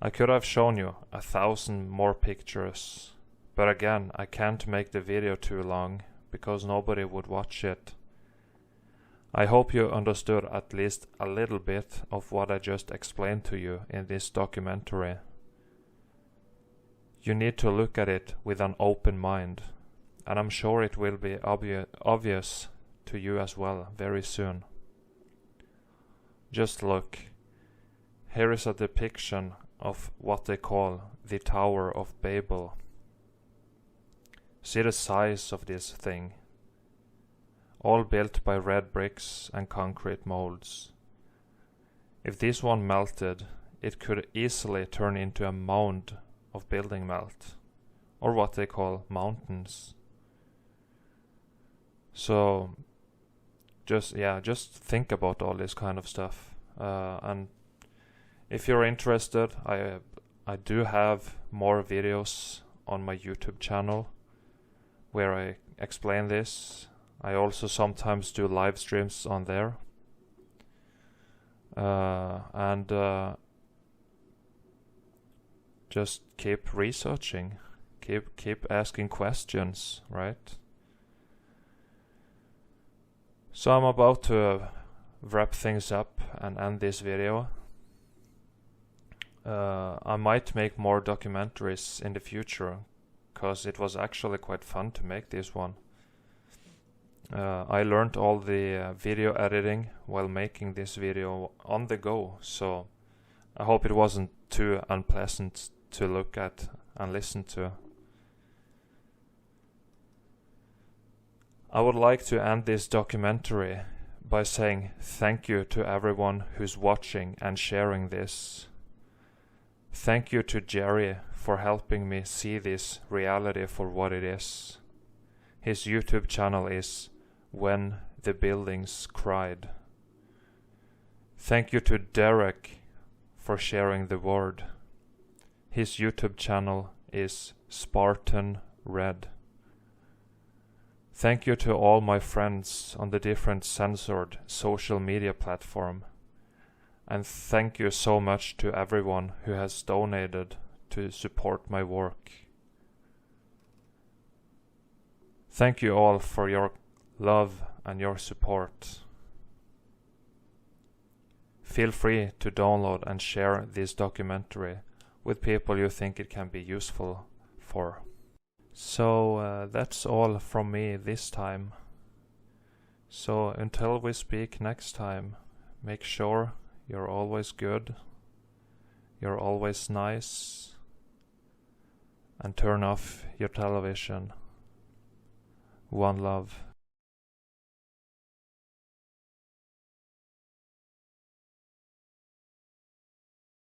I could have shown you 1,000 more pictures, but again, I can't make the video too long because nobody would watch it. I hope you understood at least a little bit of what I just explained to you in this documentary. You need to look at it with an open mind, and I'm sure it will be obvious to you as well very soon. Just look. Here is a depiction of what they call the Tower of Babel. See the size of this thing. All built by red bricks and concrete molds. If this one melted, it could easily turn into a mound of building melt, or what they call mountains. So just think about all this kind of stuff. And if you're interested, I do have more videos on my YouTube channel where I explain this. I also sometimes do live streams on there. Just keep researching, keep asking questions, right? So I'm about to wrap things up and end this video. I might make more documentaries in the future, cause it was actually quite fun to make this one. I learned all the video editing while making this video on the go, so I hope it wasn't too unpleasant to look at and listen to. I would like to end this documentary by saying thank you to everyone who's watching and sharing this. Thank you to Jerry for helping me see this reality for what it is. His YouTube channel is When the Buildings Cried. Thank you to Derek for sharing the word. His YouTube channel is Spartan Red. Thank you to all my friends on the different censored social media platform. And thank you so much to everyone who has donated to support my work. Thank you all for your love and your support. Feel free to download and share this documentary with people you think it can be useful for. So that's all from me this time. So until we speak next time, make sure you're always good, you're always nice, and turn off your television. One love.